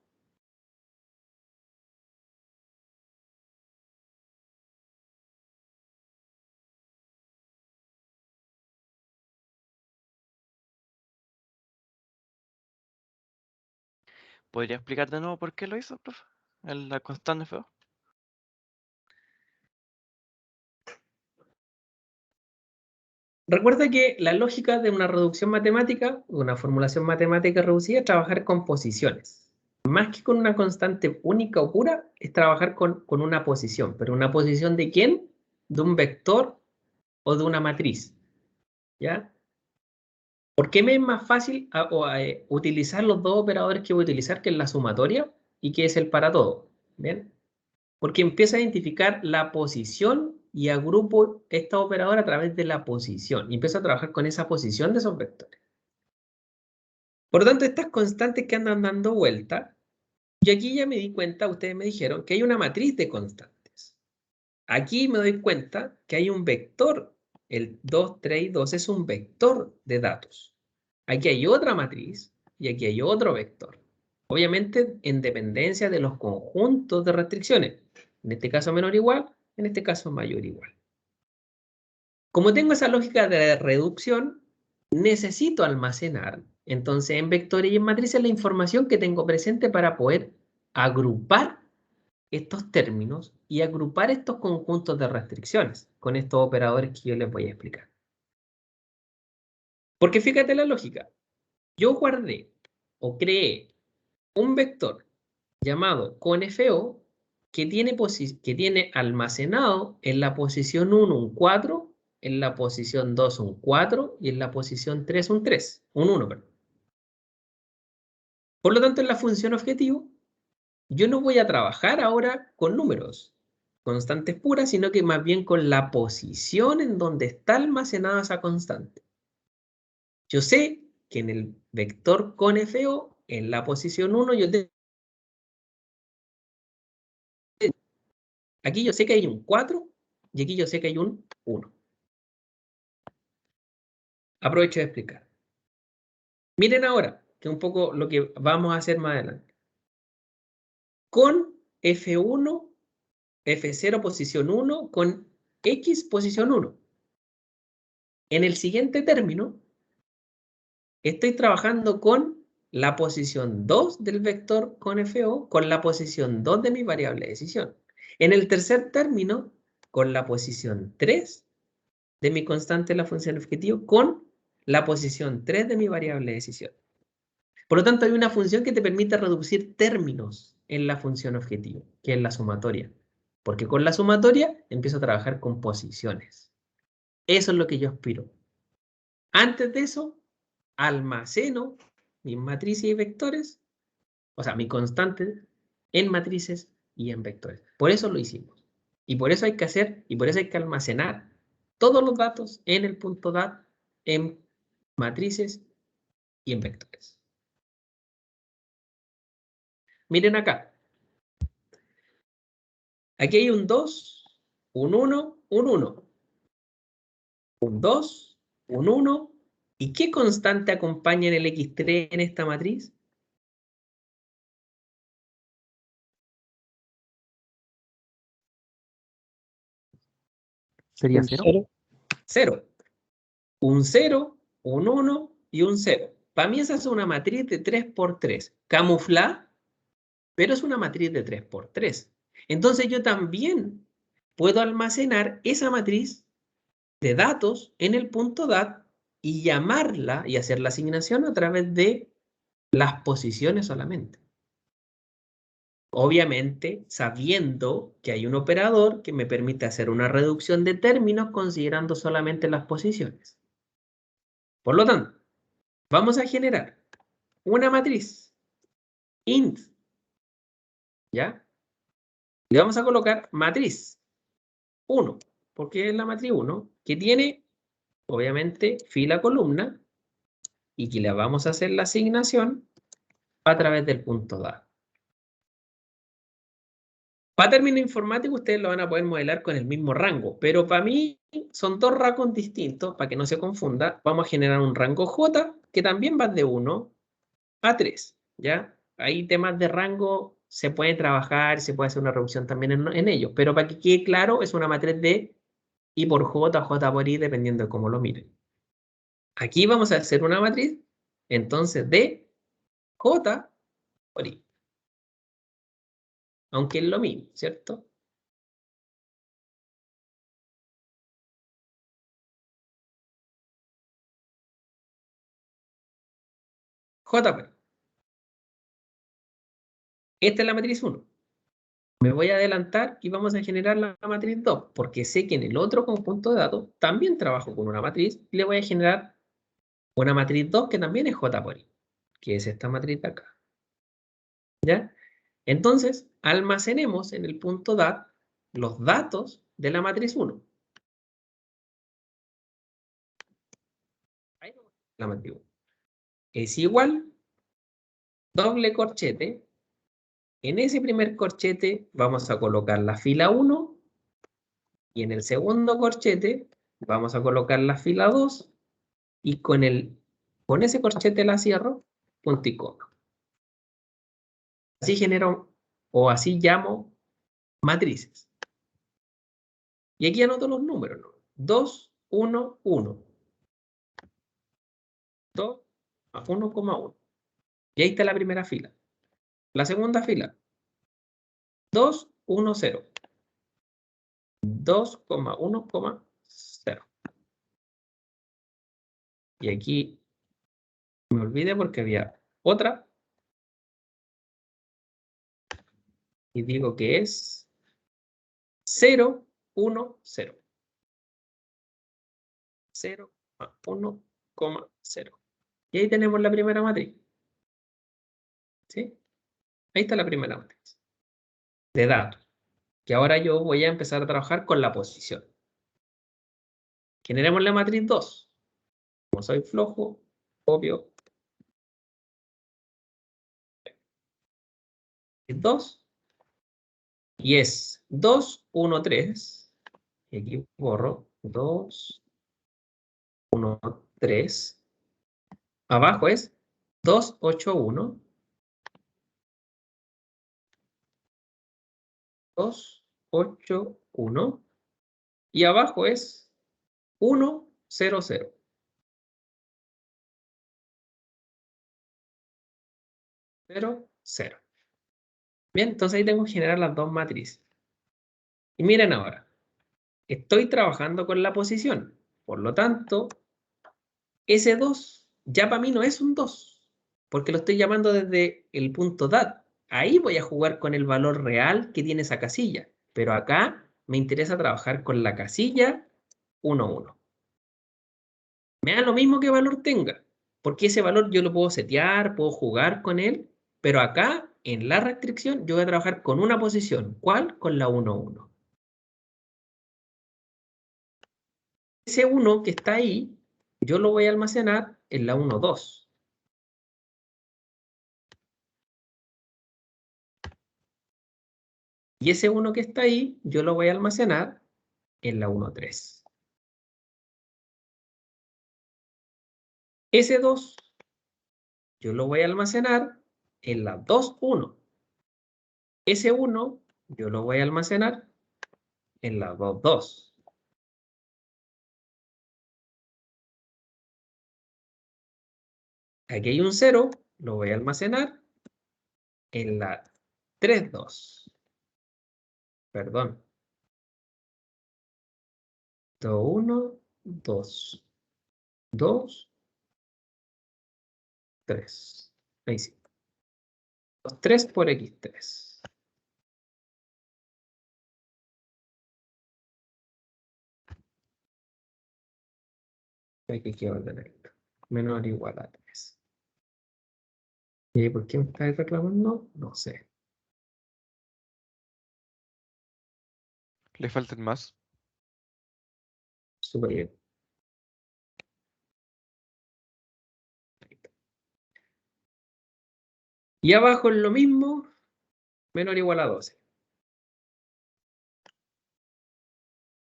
¿Podría explicar de nuevo por qué lo hizo, profe? La constante FO. Recuerda que la lógica de una reducción matemática, una formulación matemática reducida, es trabajar con posiciones. Más que con una constante única o pura, es trabajar con una posición. ¿Pero una posición de quién? ¿De un vector o de una matriz? ¿Ya? ¿Por qué me es más fácil utilizar los dos operadores que voy a utilizar, que es la sumatoria y que es el para todo? ¿Bien? Porque empiezo a identificar la posición y agrupo esta operadora a través de la posición. Y empiezo a trabajar con esa posición de esos vectores. Por lo tanto, estas constantes que andan dando vuelta, yo aquí ya me di cuenta, ustedes me dijeron, que hay una matriz de constantes. Aquí me doy cuenta que hay un vector. El 2, 3 y 2 es un vector de datos. Aquí hay otra matriz y aquí hay otro vector. Obviamente en dependencia de los conjuntos de restricciones. En este caso menor o igual, en este caso mayor o igual. Como tengo esa lógica de reducción, necesito almacenar, entonces en vectores y en matrices, la información que tengo presente para poder agrupar estos términos y agrupar estos conjuntos de restricciones con estos operadores que yo les voy a explicar. Porque fíjate la lógica. Yo guardé o creé un vector llamado CONFO que tiene almacenado en la posición 1 un 4, en la posición 2 un 4 y en la posición 3 un 3, un 1, perdón. Por lo tanto, en la función objetivo, yo no voy a trabajar ahora con números, constantes puras, sino que más bien con la posición en donde está almacenada esa constante. Yo sé que en el vector CONFO, en la posición 1, aquí yo sé que hay un 4 y aquí yo sé que hay un 1. Aprovecho de explicar. Miren ahora, que es un poco lo que vamos a hacer más adelante. Con F1, F0 posición 1, con X posición 1. En el siguiente término, estoy trabajando con la posición 2 del vector con FO, con la posición 2 de mi variable de decisión. En el tercer término, con la posición 3 de mi constante de la función objetivo, con la posición 3 de mi variable de decisión. Por lo tanto, hay una función que te permite reducir términos en la función objetivo, que es la sumatoria. Porque con la sumatoria empiezo a trabajar con posiciones. Eso es lo que yo aspiro. Antes de eso, almaceno mis matrices y vectores, o sea, mi constante en matrices y en vectores. Por eso lo hicimos. Y por eso hay que hacer, y por eso hay que almacenar todos los datos en el punto DAT, en matrices y en vectores. Miren acá. Aquí hay un 2, un 1, un 1. Un 2, un 1. ¿Y qué constante acompaña en el X3 en esta matriz? ¿Sería Un 0? 0. 0. Un 0, un 1 y un 0. Para mí esa es una matriz de 3 por 3. Camuflada, pero es una matriz de 3 por 3. Entonces yo también puedo almacenar esa matriz de datos en el punto DAT y llamarla y hacer la asignación a través de las posiciones solamente. Obviamente, sabiendo que hay un operador que me permite hacer una reducción de términos considerando solamente las posiciones. Por lo tanto, vamos a generar una matriz int, ¿ya? Le vamos a colocar matriz 1, porque es la matriz 1, que tiene, obviamente, fila columna, y que le vamos a hacer la asignación a través del punto DAT. Para término informático, ustedes lo van a poder modelar con el mismo rango, pero para mí son dos rangos distintos, para que no se confunda. Vamos a generar un rango J, que también va de 1 a 3, ¿ya? Hay temas de rango, se puede trabajar, se puede hacer una reducción también en ellos, pero para que quede claro, es una matriz de I por J, J por I, dependiendo de cómo lo miren. Aquí vamos a hacer una matriz, entonces, de J por I. Aunque es lo mismo, ¿cierto? J por I. Esta es la matriz 1. Me voy a adelantar y vamos a generar la matriz 2, porque sé que en el otro conjunto de datos también trabajo con una matriz y le voy a generar una matriz 2 que también es J por I, que es esta matriz de acá. ¿Ya? Entonces, almacenemos en el punto DAT los datos de la matriz 1. Ahí vamos, la matriz 1. Es igual, doble corchete. En ese primer corchete vamos a colocar la fila 1 y en el segundo corchete vamos a colocar la fila 2 y con ese corchete la cierro, punto y coma. Así genero o así llamo matrices. Y aquí anoto los números, ¿no? 2, 1, 1. 2 a 1,1. Y ahí está la primera fila. La segunda fila. 2, 1, 0. 2,1,0. Y aquí me olvidé porque había otra. Y digo que es 0, 1, 0. 0, 1,0. Y ahí tenemos la primera matriz. ¿Sí? Ahí está la primera matriz de datos. Que ahora yo voy a empezar a trabajar con la posición. Generemos la matriz 2. Como soy flojo, obvio. 2. Y es 2, 1, 3. Y aquí borro 2, 1, 3. Abajo es 2, 8, 1. 2, 8, 1. Y abajo es 1, 0, 0. 0, 0. Bien, entonces ahí tengo que generar las dos matrices. Y miren ahora, estoy trabajando con la posición. Por lo tanto, ese 2 ya para mí no es un 2, porque lo estoy llamando desde el punto DAT. Ahí voy a jugar con el valor real que tiene esa casilla. Pero acá me interesa trabajar con la casilla 1, 1. Me da lo mismo que valor tenga, porque ese valor yo lo puedo setear, puedo jugar con él, pero acá, en la restricción, yo voy a trabajar con una posición. ¿Cuál? Con la 1, 1. Ese 1 que está ahí, yo lo voy a almacenar en la 1, 2. Y ese 1 que está ahí, yo lo voy a almacenar en la 1, 3. Ese 2, yo lo voy a almacenar en la 2, 1. Ese 1, yo lo voy a almacenar en la 2, 2. Aquí hay un 0, lo voy a almacenar en la 3, 2. Perdón. 2, 1, 2, 2, 3. Ahí sí. 3 por x3. Aquí quiero ordenar esto. Menor o igual a 3. ¿Y por qué me estáis reclamando? No sé. Le faltan más. Súper bien. Y abajo es lo mismo, menor o igual a 12.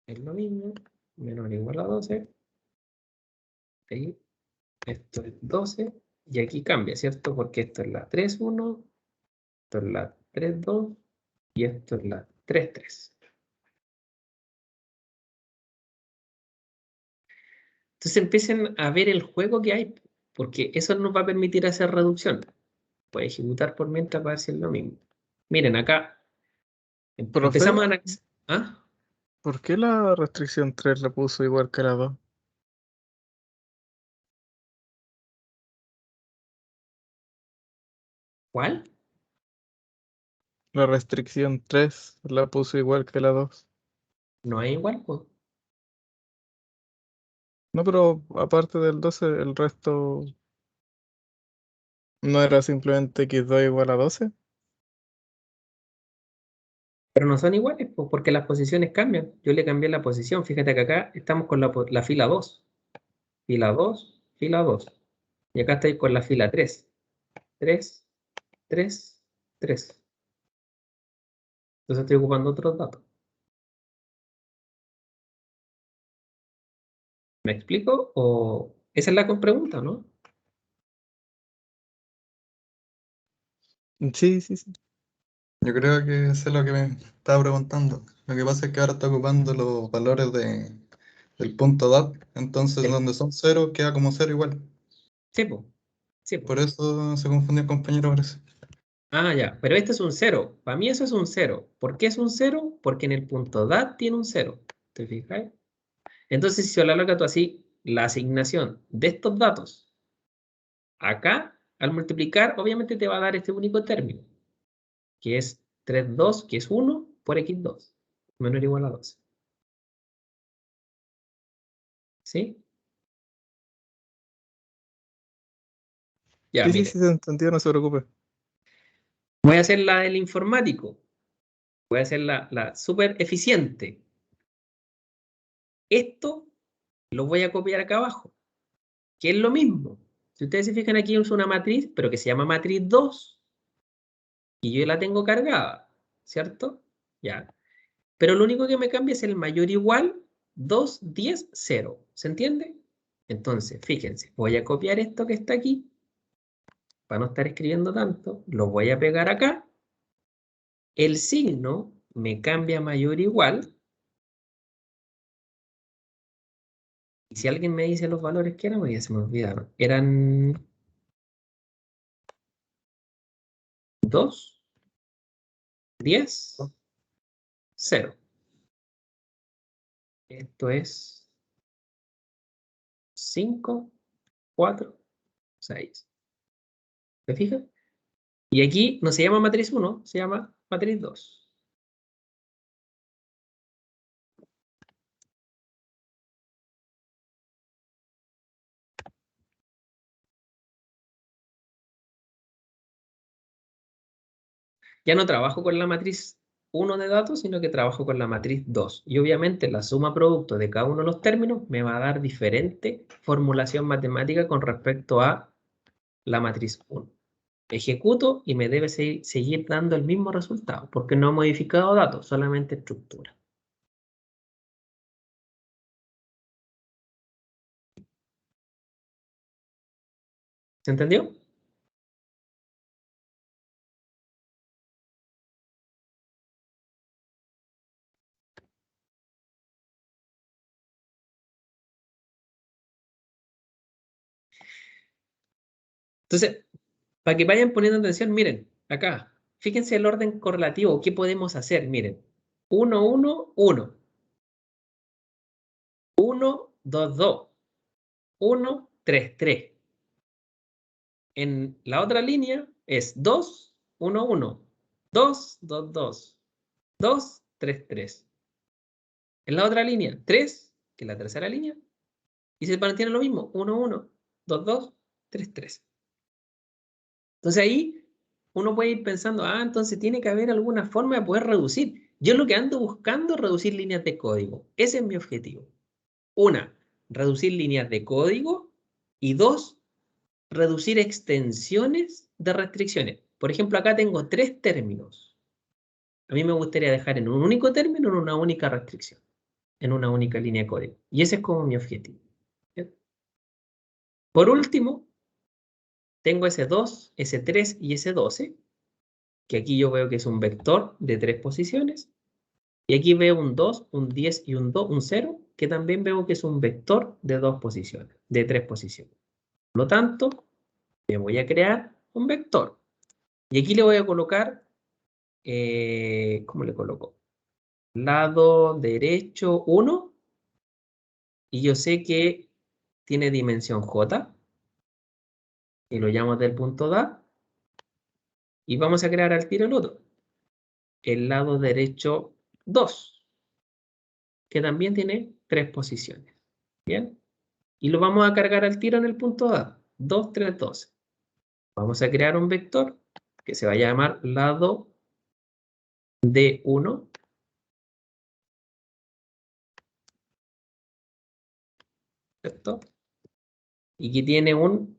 Es lo mismo, menor o igual a 12. Ahí, esto es 12. Y aquí cambia, ¿cierto? Porque esto es la 3, 1. Esto es la 3, 2. Y esto es la 3, 3. Entonces empiecen a ver el juego que hay, porque eso nos va a permitir hacer reducción. Puede ejecutar por mientras para ver si es lo mismo. Miren, acá Profe, empezamos a analizar. ¿Ah? ¿por qué la restricción 3 la puso igual que la 2? ¿Cuál? La restricción 3 la puso igual que la 2. No es igual, pues. No, pero aparte del 12, el resto no era simplemente x2 igual a 12. Pero no son iguales, pues, porque las posiciones cambian. Yo le cambié la posición. Fíjate que acá estamos con la fila 2. Fila 2, fila 2. Y acá estoy con la fila 3. 3, 3, 3. Entonces estoy ocupando otros datos. ¿Me explico? O esa es la pregunta, ¿no? Sí, sí, sí. Yo creo que sé lo que me estaba preguntando. Lo que pasa es que ahora está ocupando los valores del punto DAT, entonces El- donde son cero queda como cero igual. Sí, po. Sí, po. Por eso se confundió el compañero, parece. Ah, ya. Pero este es un 0. Para mí eso es un 0. ¿Por qué es un 0? Porque en el punto DAT tiene un 0. ¿Te fijas? Entonces, si a la larga tú así, la asignación de estos datos acá, al multiplicar, obviamente te va a dar este único término, que es 3,2, que es 1 por x2, menor o igual a 12. ¿Sí? Ya, Sí, sí, mire. sí, se entendió, no se preocupe. Voy a hacer la del informático. Voy a hacer la súper eficiente. Esto lo voy a copiar acá abajo, que es lo mismo. Si ustedes se fijan aquí, uso una matriz, pero que se llama matriz 2, y yo la tengo cargada, ¿cierto? Ya. Pero lo único que me cambia es el mayor o igual 2, 10, 0. ¿Se entiende? Entonces, fíjense, voy a copiar esto que está aquí, para no estar escribiendo tanto, lo voy a pegar acá. El signo me cambia mayor o igual. Y si alguien me dice los valores que eran, ya se me olvidaron. Eran 2, 10, 0. Esto es 5, 4, 6. ¿Te fijas? Y aquí no se llama matriz 1, se llama matriz 2. Ya no trabajo con la matriz 1 de datos, sino que trabajo con la matriz 2. Y obviamente la suma producto de cada uno de los términos me va a dar diferente formulación matemática con respecto a la matriz 1. Ejecuto y me debe seguir dando el mismo resultado, porque no he modificado datos, solamente estructura. ¿Se entendió? Entonces, para que vayan poniendo atención, miren, acá, fíjense el orden correlativo, ¿qué podemos hacer? Miren, 1, 1, 1, 1, 2, 2, 1, 3, 3. En la otra línea es 2, 1, 1, 2, 2, 2, 2, 3, 3. En la otra línea, 3, que es la tercera línea, y se mantiene lo mismo, 1, 1, 2, 2, 3, 3. Entonces ahí uno puede ir pensando, entonces tiene que haber alguna forma de poder reducir. Yo lo que ando buscando es reducir líneas de código. Ese es mi objetivo. Una, reducir líneas de código. Y dos, reducir extensiones de restricciones. Por ejemplo, acá tengo 3 términos. A mí me gustaría dejar en un único término, en una única restricción, en una única línea de código. Y ese es como mi objetivo. ¿Bien? Por último, tengo ese 2, ese 3 y ese 12, que aquí yo veo que es un vector de 3 posiciones. Y aquí veo un 2, un 10 y un 2, un 0, que también veo que es un vector de 2 posiciones, de 3 posiciones. Por lo tanto, me voy a crear un vector. Y aquí le voy a colocar, ¿cómo le coloco? Lado derecho 1, y yo sé que tiene dimensión j, y lo llamo del punto DA, y vamos a crear al tiro el otro, el lado derecho 2, que también tiene 3 posiciones. ¿Bien? Y lo vamos a cargar al tiro en el punto A. 2, 3, 12. Vamos a crear un vector que se va a llamar lado D1. ¿Cierto? Y que tiene un...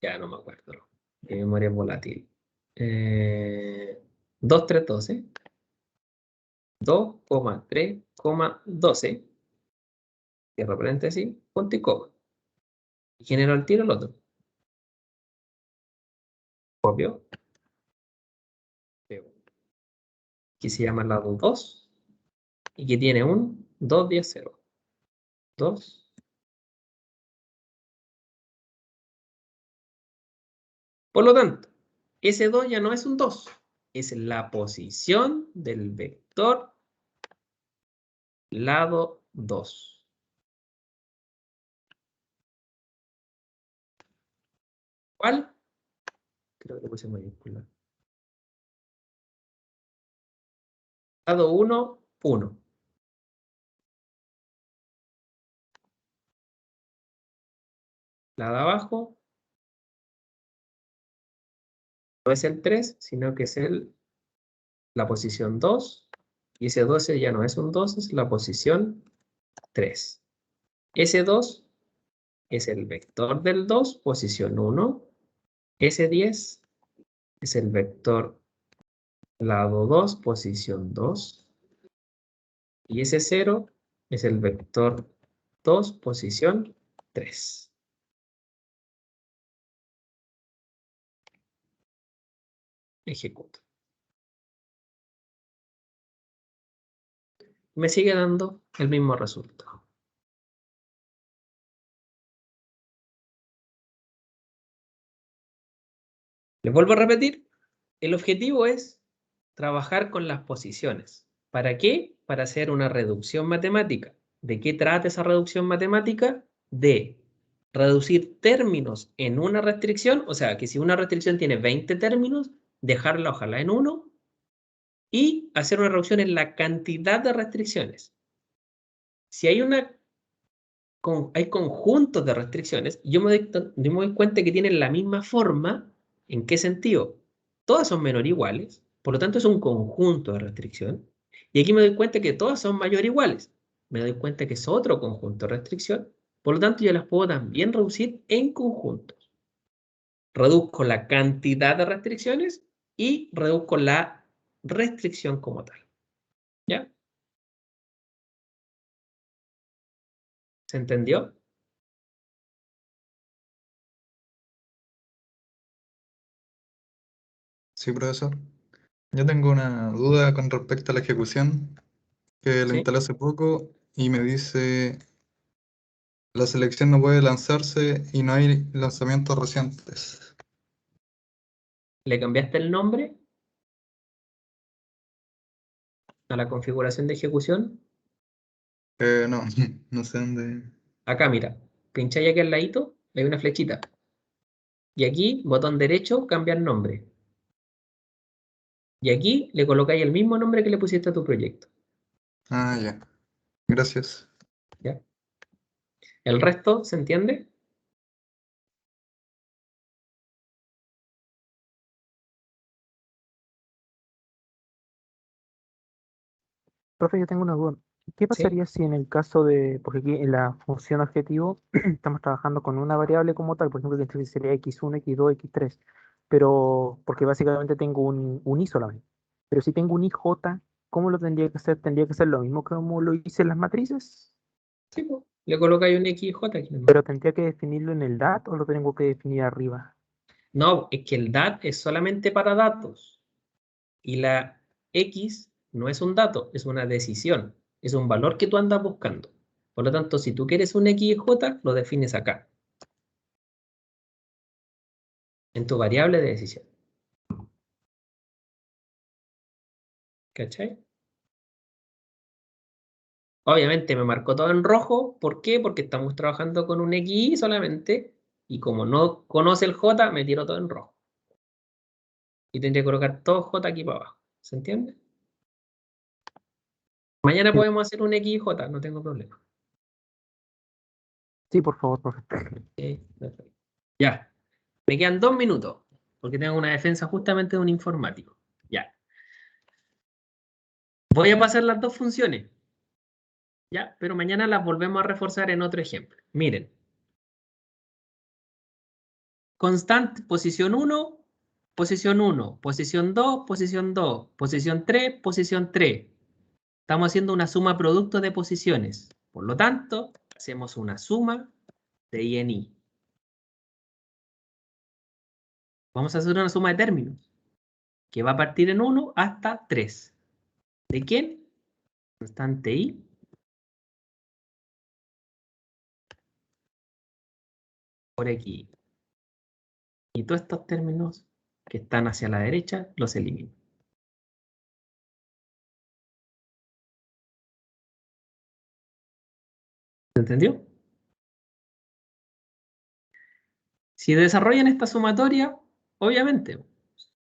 Ya no me acuerdo. Mi memoria es volátil. 2, 3, 12. 2,3,12. Cierro paréntesis, punto y coma. Y genero al tiro el otro. Copio. Pego. Que se llama lado 2. Y que tiene un 2, 10, 0. 2. Por lo tanto, ese 2 ya no es un 2. Es la posición del vector lado 2. ¿Cuál? Creo que puse mayúscula. Lado 1, 1. Lado abajo no es el 3, sino que es la posición 2. Y ese 12 ya no es un 2, es la posición 3. Ese 2 es el vector del 2, posición 1. Ese 10 es el vector lado 2, posición 2. Y ese 0 es el vector 2, posición 3. Ejecuto. Me sigue dando el mismo resultado. Les vuelvo a repetir. El objetivo es trabajar con las posiciones. ¿Para qué? Para hacer una reducción matemática. ¿De qué trata esa reducción matemática? De reducir términos en una restricción, o sea, que si una restricción tiene 20 términos, dejarla ojalá en 1 y hacer una reducción en la cantidad de restricciones. Si hay hay conjuntos de restricciones, yo me doy cuenta que tienen la misma forma. ¿En qué sentido? Todas son menor iguales, por lo tanto es un conjunto de restricción. Y aquí me doy cuenta que todas son mayor iguales. Me doy cuenta que es otro conjunto de restricción, por lo tanto yo las puedo también reducir en conjuntos. Reduzco la cantidad de restricciones y reduzco la restricción como tal. ¿Ya? ¿Se entendió? Sí, profesor. Yo tengo una duda con respecto a la ejecución que la ¿Sí? instalé hace poco y me dice la selección no puede lanzarse y no hay lanzamientos recientes. ¿Le cambiaste el nombre a la configuración de ejecución? No, no sé dónde. Acá, mira, pincháis aquí al ladito, hay una flechita. Y aquí, botón derecho, cambiar nombre. Y aquí le colocáis el mismo nombre que le pusiste a tu proyecto. Ah, ya. Gracias. ¿Ya? ¿El resto se entiende? Profe, yo tengo una duda. ¿Qué Sí. pasaría si en el caso de, porque aquí en la función objetivo estamos trabajando con una variable como tal, por ejemplo, que entonces sería x1, x2, x3, pero porque básicamente tengo un i solamente. Pero si tengo un ij, ¿cómo lo tendría que hacer? ¿Tendría que ser lo mismo como lo hice en las matrices? Sí, pues, le colocáis un XJ aquí nomás. ¿Pero tendría que definirlo en el DAT o lo tengo que definir arriba? No, es que el DAT es solamente para datos. Y la X no es un dato, es una decisión. Es un valor que tú andas buscando. Por lo tanto, si tú quieres un XJ, lo defines acá. En tu variable de decisión. ¿Cachai? Obviamente me marcó todo en rojo. ¿Por qué? Porque estamos trabajando con un XY solamente. Y como no conoce el J, me tiro todo en rojo. Y tendría que colocar todo J aquí para abajo. ¿Se entiende? Mañana podemos hacer un XJ, no tengo problema. Sí, por favor, profe. Ok, perfecto. Ya. Me quedan 2 minutos, porque tengo una defensa justamente de un informático. Ya. Voy a pasar las dos funciones. Ya, pero mañana las volvemos a reforzar en otro ejemplo. Miren. Constante, posición 1, posición 1, posición 2, posición 2, posición 3, posición 3. Estamos haciendo una suma producto de posiciones. Por lo tanto, hacemos una suma de I en I. Vamos a hacer una suma de términos, que va a partir en 1 hasta 3. ¿De quién? Constante I por X. Y todos estos términos que están hacia la derecha los elimino. ¿Se entendió? Si desarrollan esta sumatoria, obviamente,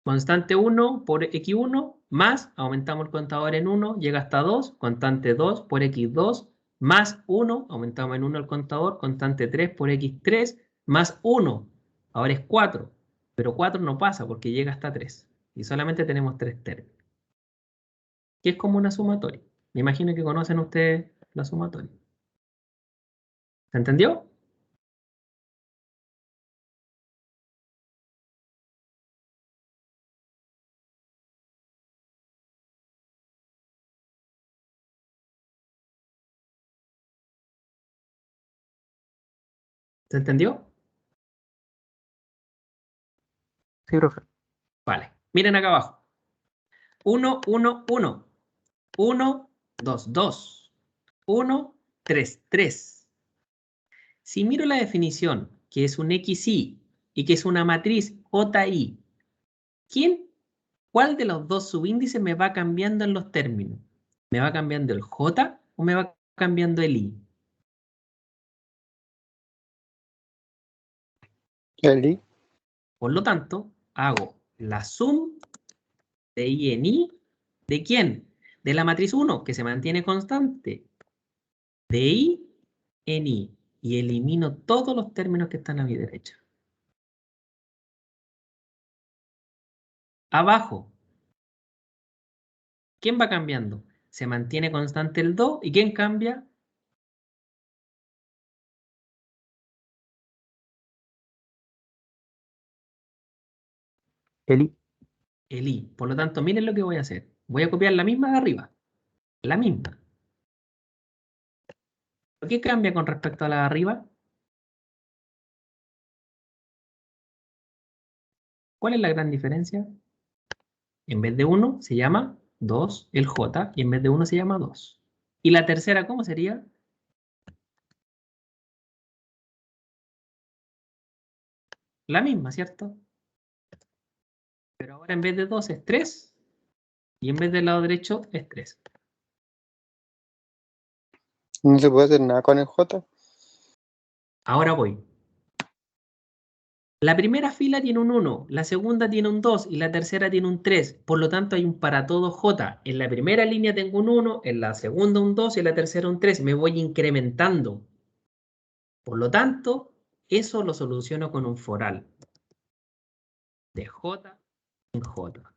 constante 1 por x1 más, aumentamos el contador en 1, llega hasta 2, constante 2 por x2 más 1, aumentamos en 1 el contador, constante 3 por x3 más 1, ahora es 4, pero 4 no pasa porque llega hasta 3 y solamente tenemos 3 términos. Que es como una sumatoria. Me imagino que conocen ustedes la sumatoria. ¿Se entendió? ¿Se entendió? Sí, profe. Vale. Miren acá abajo. 1, 1, 1. 1, 2, 2. 1, 3, 3. Si miro la definición, que es un XY y que es una matriz JI, ¿cuál de los dos subíndices me va cambiando en los términos? ¿Me va cambiando el J o me va cambiando el I? El I. Por lo tanto, hago la sum de I en I. ¿De quién? De la matriz 1, que se mantiene constante. De I en I. Y elimino todos los términos que están a mi derecha. Abajo, ¿quién va cambiando? Se mantiene constante el 2. ¿Y quién cambia? El I. El I. Por lo tanto, miren lo que voy a hacer. Voy a copiar la misma de arriba. La misma. ¿Qué cambia con respecto a la de arriba? ¿Cuál es la gran diferencia? En vez de 1 se llama 2 el J y en vez de 1 se llama 2. ¿Y la tercera cómo sería? La misma, ¿cierto? Pero ahora en vez de 2 es 3 y en vez del lado derecho es 3. No se puede hacer nada con el J. Ahora voy. La primera fila tiene un 1, la segunda tiene un 2 y la tercera tiene un 3. Por lo tanto, hay un para todo J. En la primera línea tengo un 1, en la segunda un 2 y en la tercera un 3. Me voy incrementando. Por lo tanto, eso lo soluciono con un foral de J en J.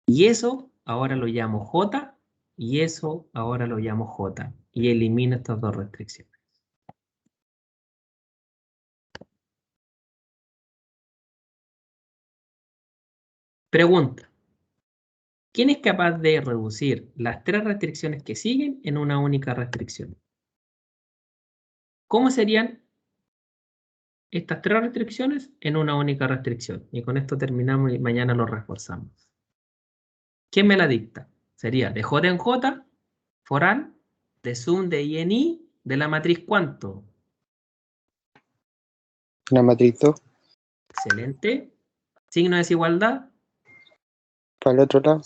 Y eso ahora lo llamo J y eso ahora lo llamo J. Y elimino estas dos restricciones. Pregunta. ¿Quién es capaz de reducir las 3 restricciones que siguen en una única restricción? ¿Cómo serían estas 3 restricciones en una única restricción? Y con esto terminamos y mañana lo reforzamos. ¿Quién me la dicta? Sería de J en J, foral, de sum de I en I, de la matriz ¿cuánto? La matriz 2. Excelente. Signo de desigualdad, Para el otro lado.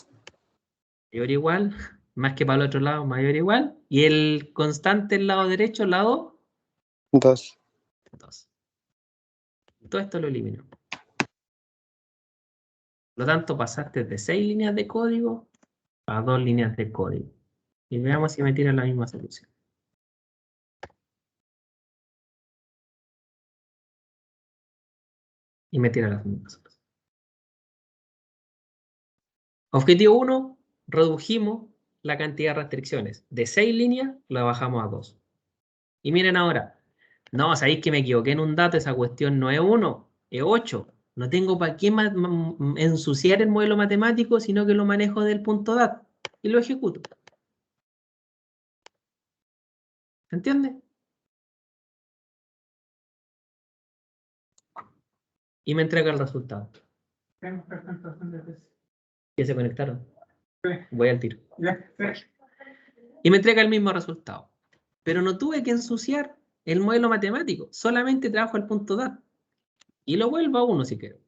mayor o igual, más que para el otro lado, mayor o igual. Y el constante del lado derecho, lado 2. 2. Todo esto lo elimino. Por lo tanto, pasaste de 6 líneas de código a 2 líneas de código. Y veamos si me tira la misma solución. Y me tira las mismas horas. Objetivo 1, redujimos la cantidad de restricciones. De 6 líneas, la bajamos a 2. Y miren ahora, no, sabéis que me equivoqué en un dato, esa cuestión no es 1, es 8. No tengo para qué ensuciar el modelo matemático, sino que lo manejo del punto DAT y lo ejecuto. ¿Se entiende? Y me entrega el resultado. ¿Ya se conectaron? Voy al tiro. Y me entrega el mismo resultado. Pero no tuve que ensuciar el modelo matemático, solamente trabajo el punto DAT. Y lo vuelvo a 1 si quiero.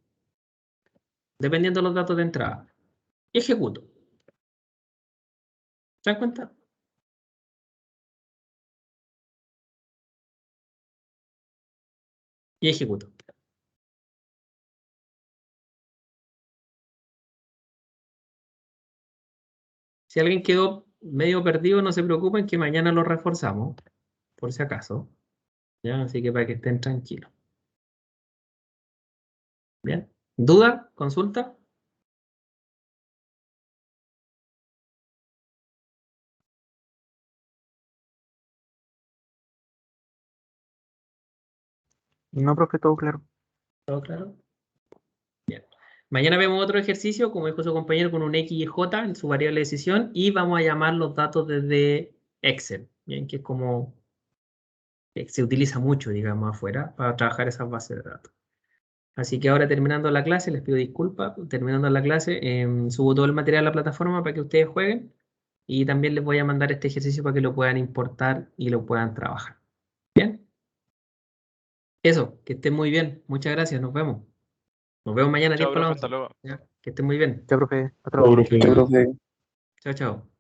Dependiendo de los datos de entrada. Y ejecuto. ¿Se dan cuenta? Y ejecuto. Si alguien quedó medio perdido, no se preocupen que mañana lo reforzamos, por si acaso. ¿Ya? Así que para que estén tranquilos. ¿Bien? ¿Duda? ¿Consulta? No, profe, todo claro. ¿Todo claro? Bien. Mañana vemos otro ejercicio, como dijo su compañero, con un X y J en su variable de decisión, y vamos a llamar los datos desde Excel, ¿bien? Que es como se utiliza mucho, digamos, afuera para trabajar esas bases de datos. Así que ahora terminando la clase, les pido disculpas, terminando la clase, subo todo el material a la plataforma para que ustedes jueguen y también les voy a mandar este ejercicio para que lo puedan importar y lo puedan trabajar. ¿Bien? Eso, que estén muy bien. Muchas gracias, nos vemos. Nos vemos mañana a 10 Chao, para la profe, hasta 11. luego. ¿Ya? Que estén muy bien. Ya, profe, hasta Chao, luego. profe. Yo creo que Chao, chao.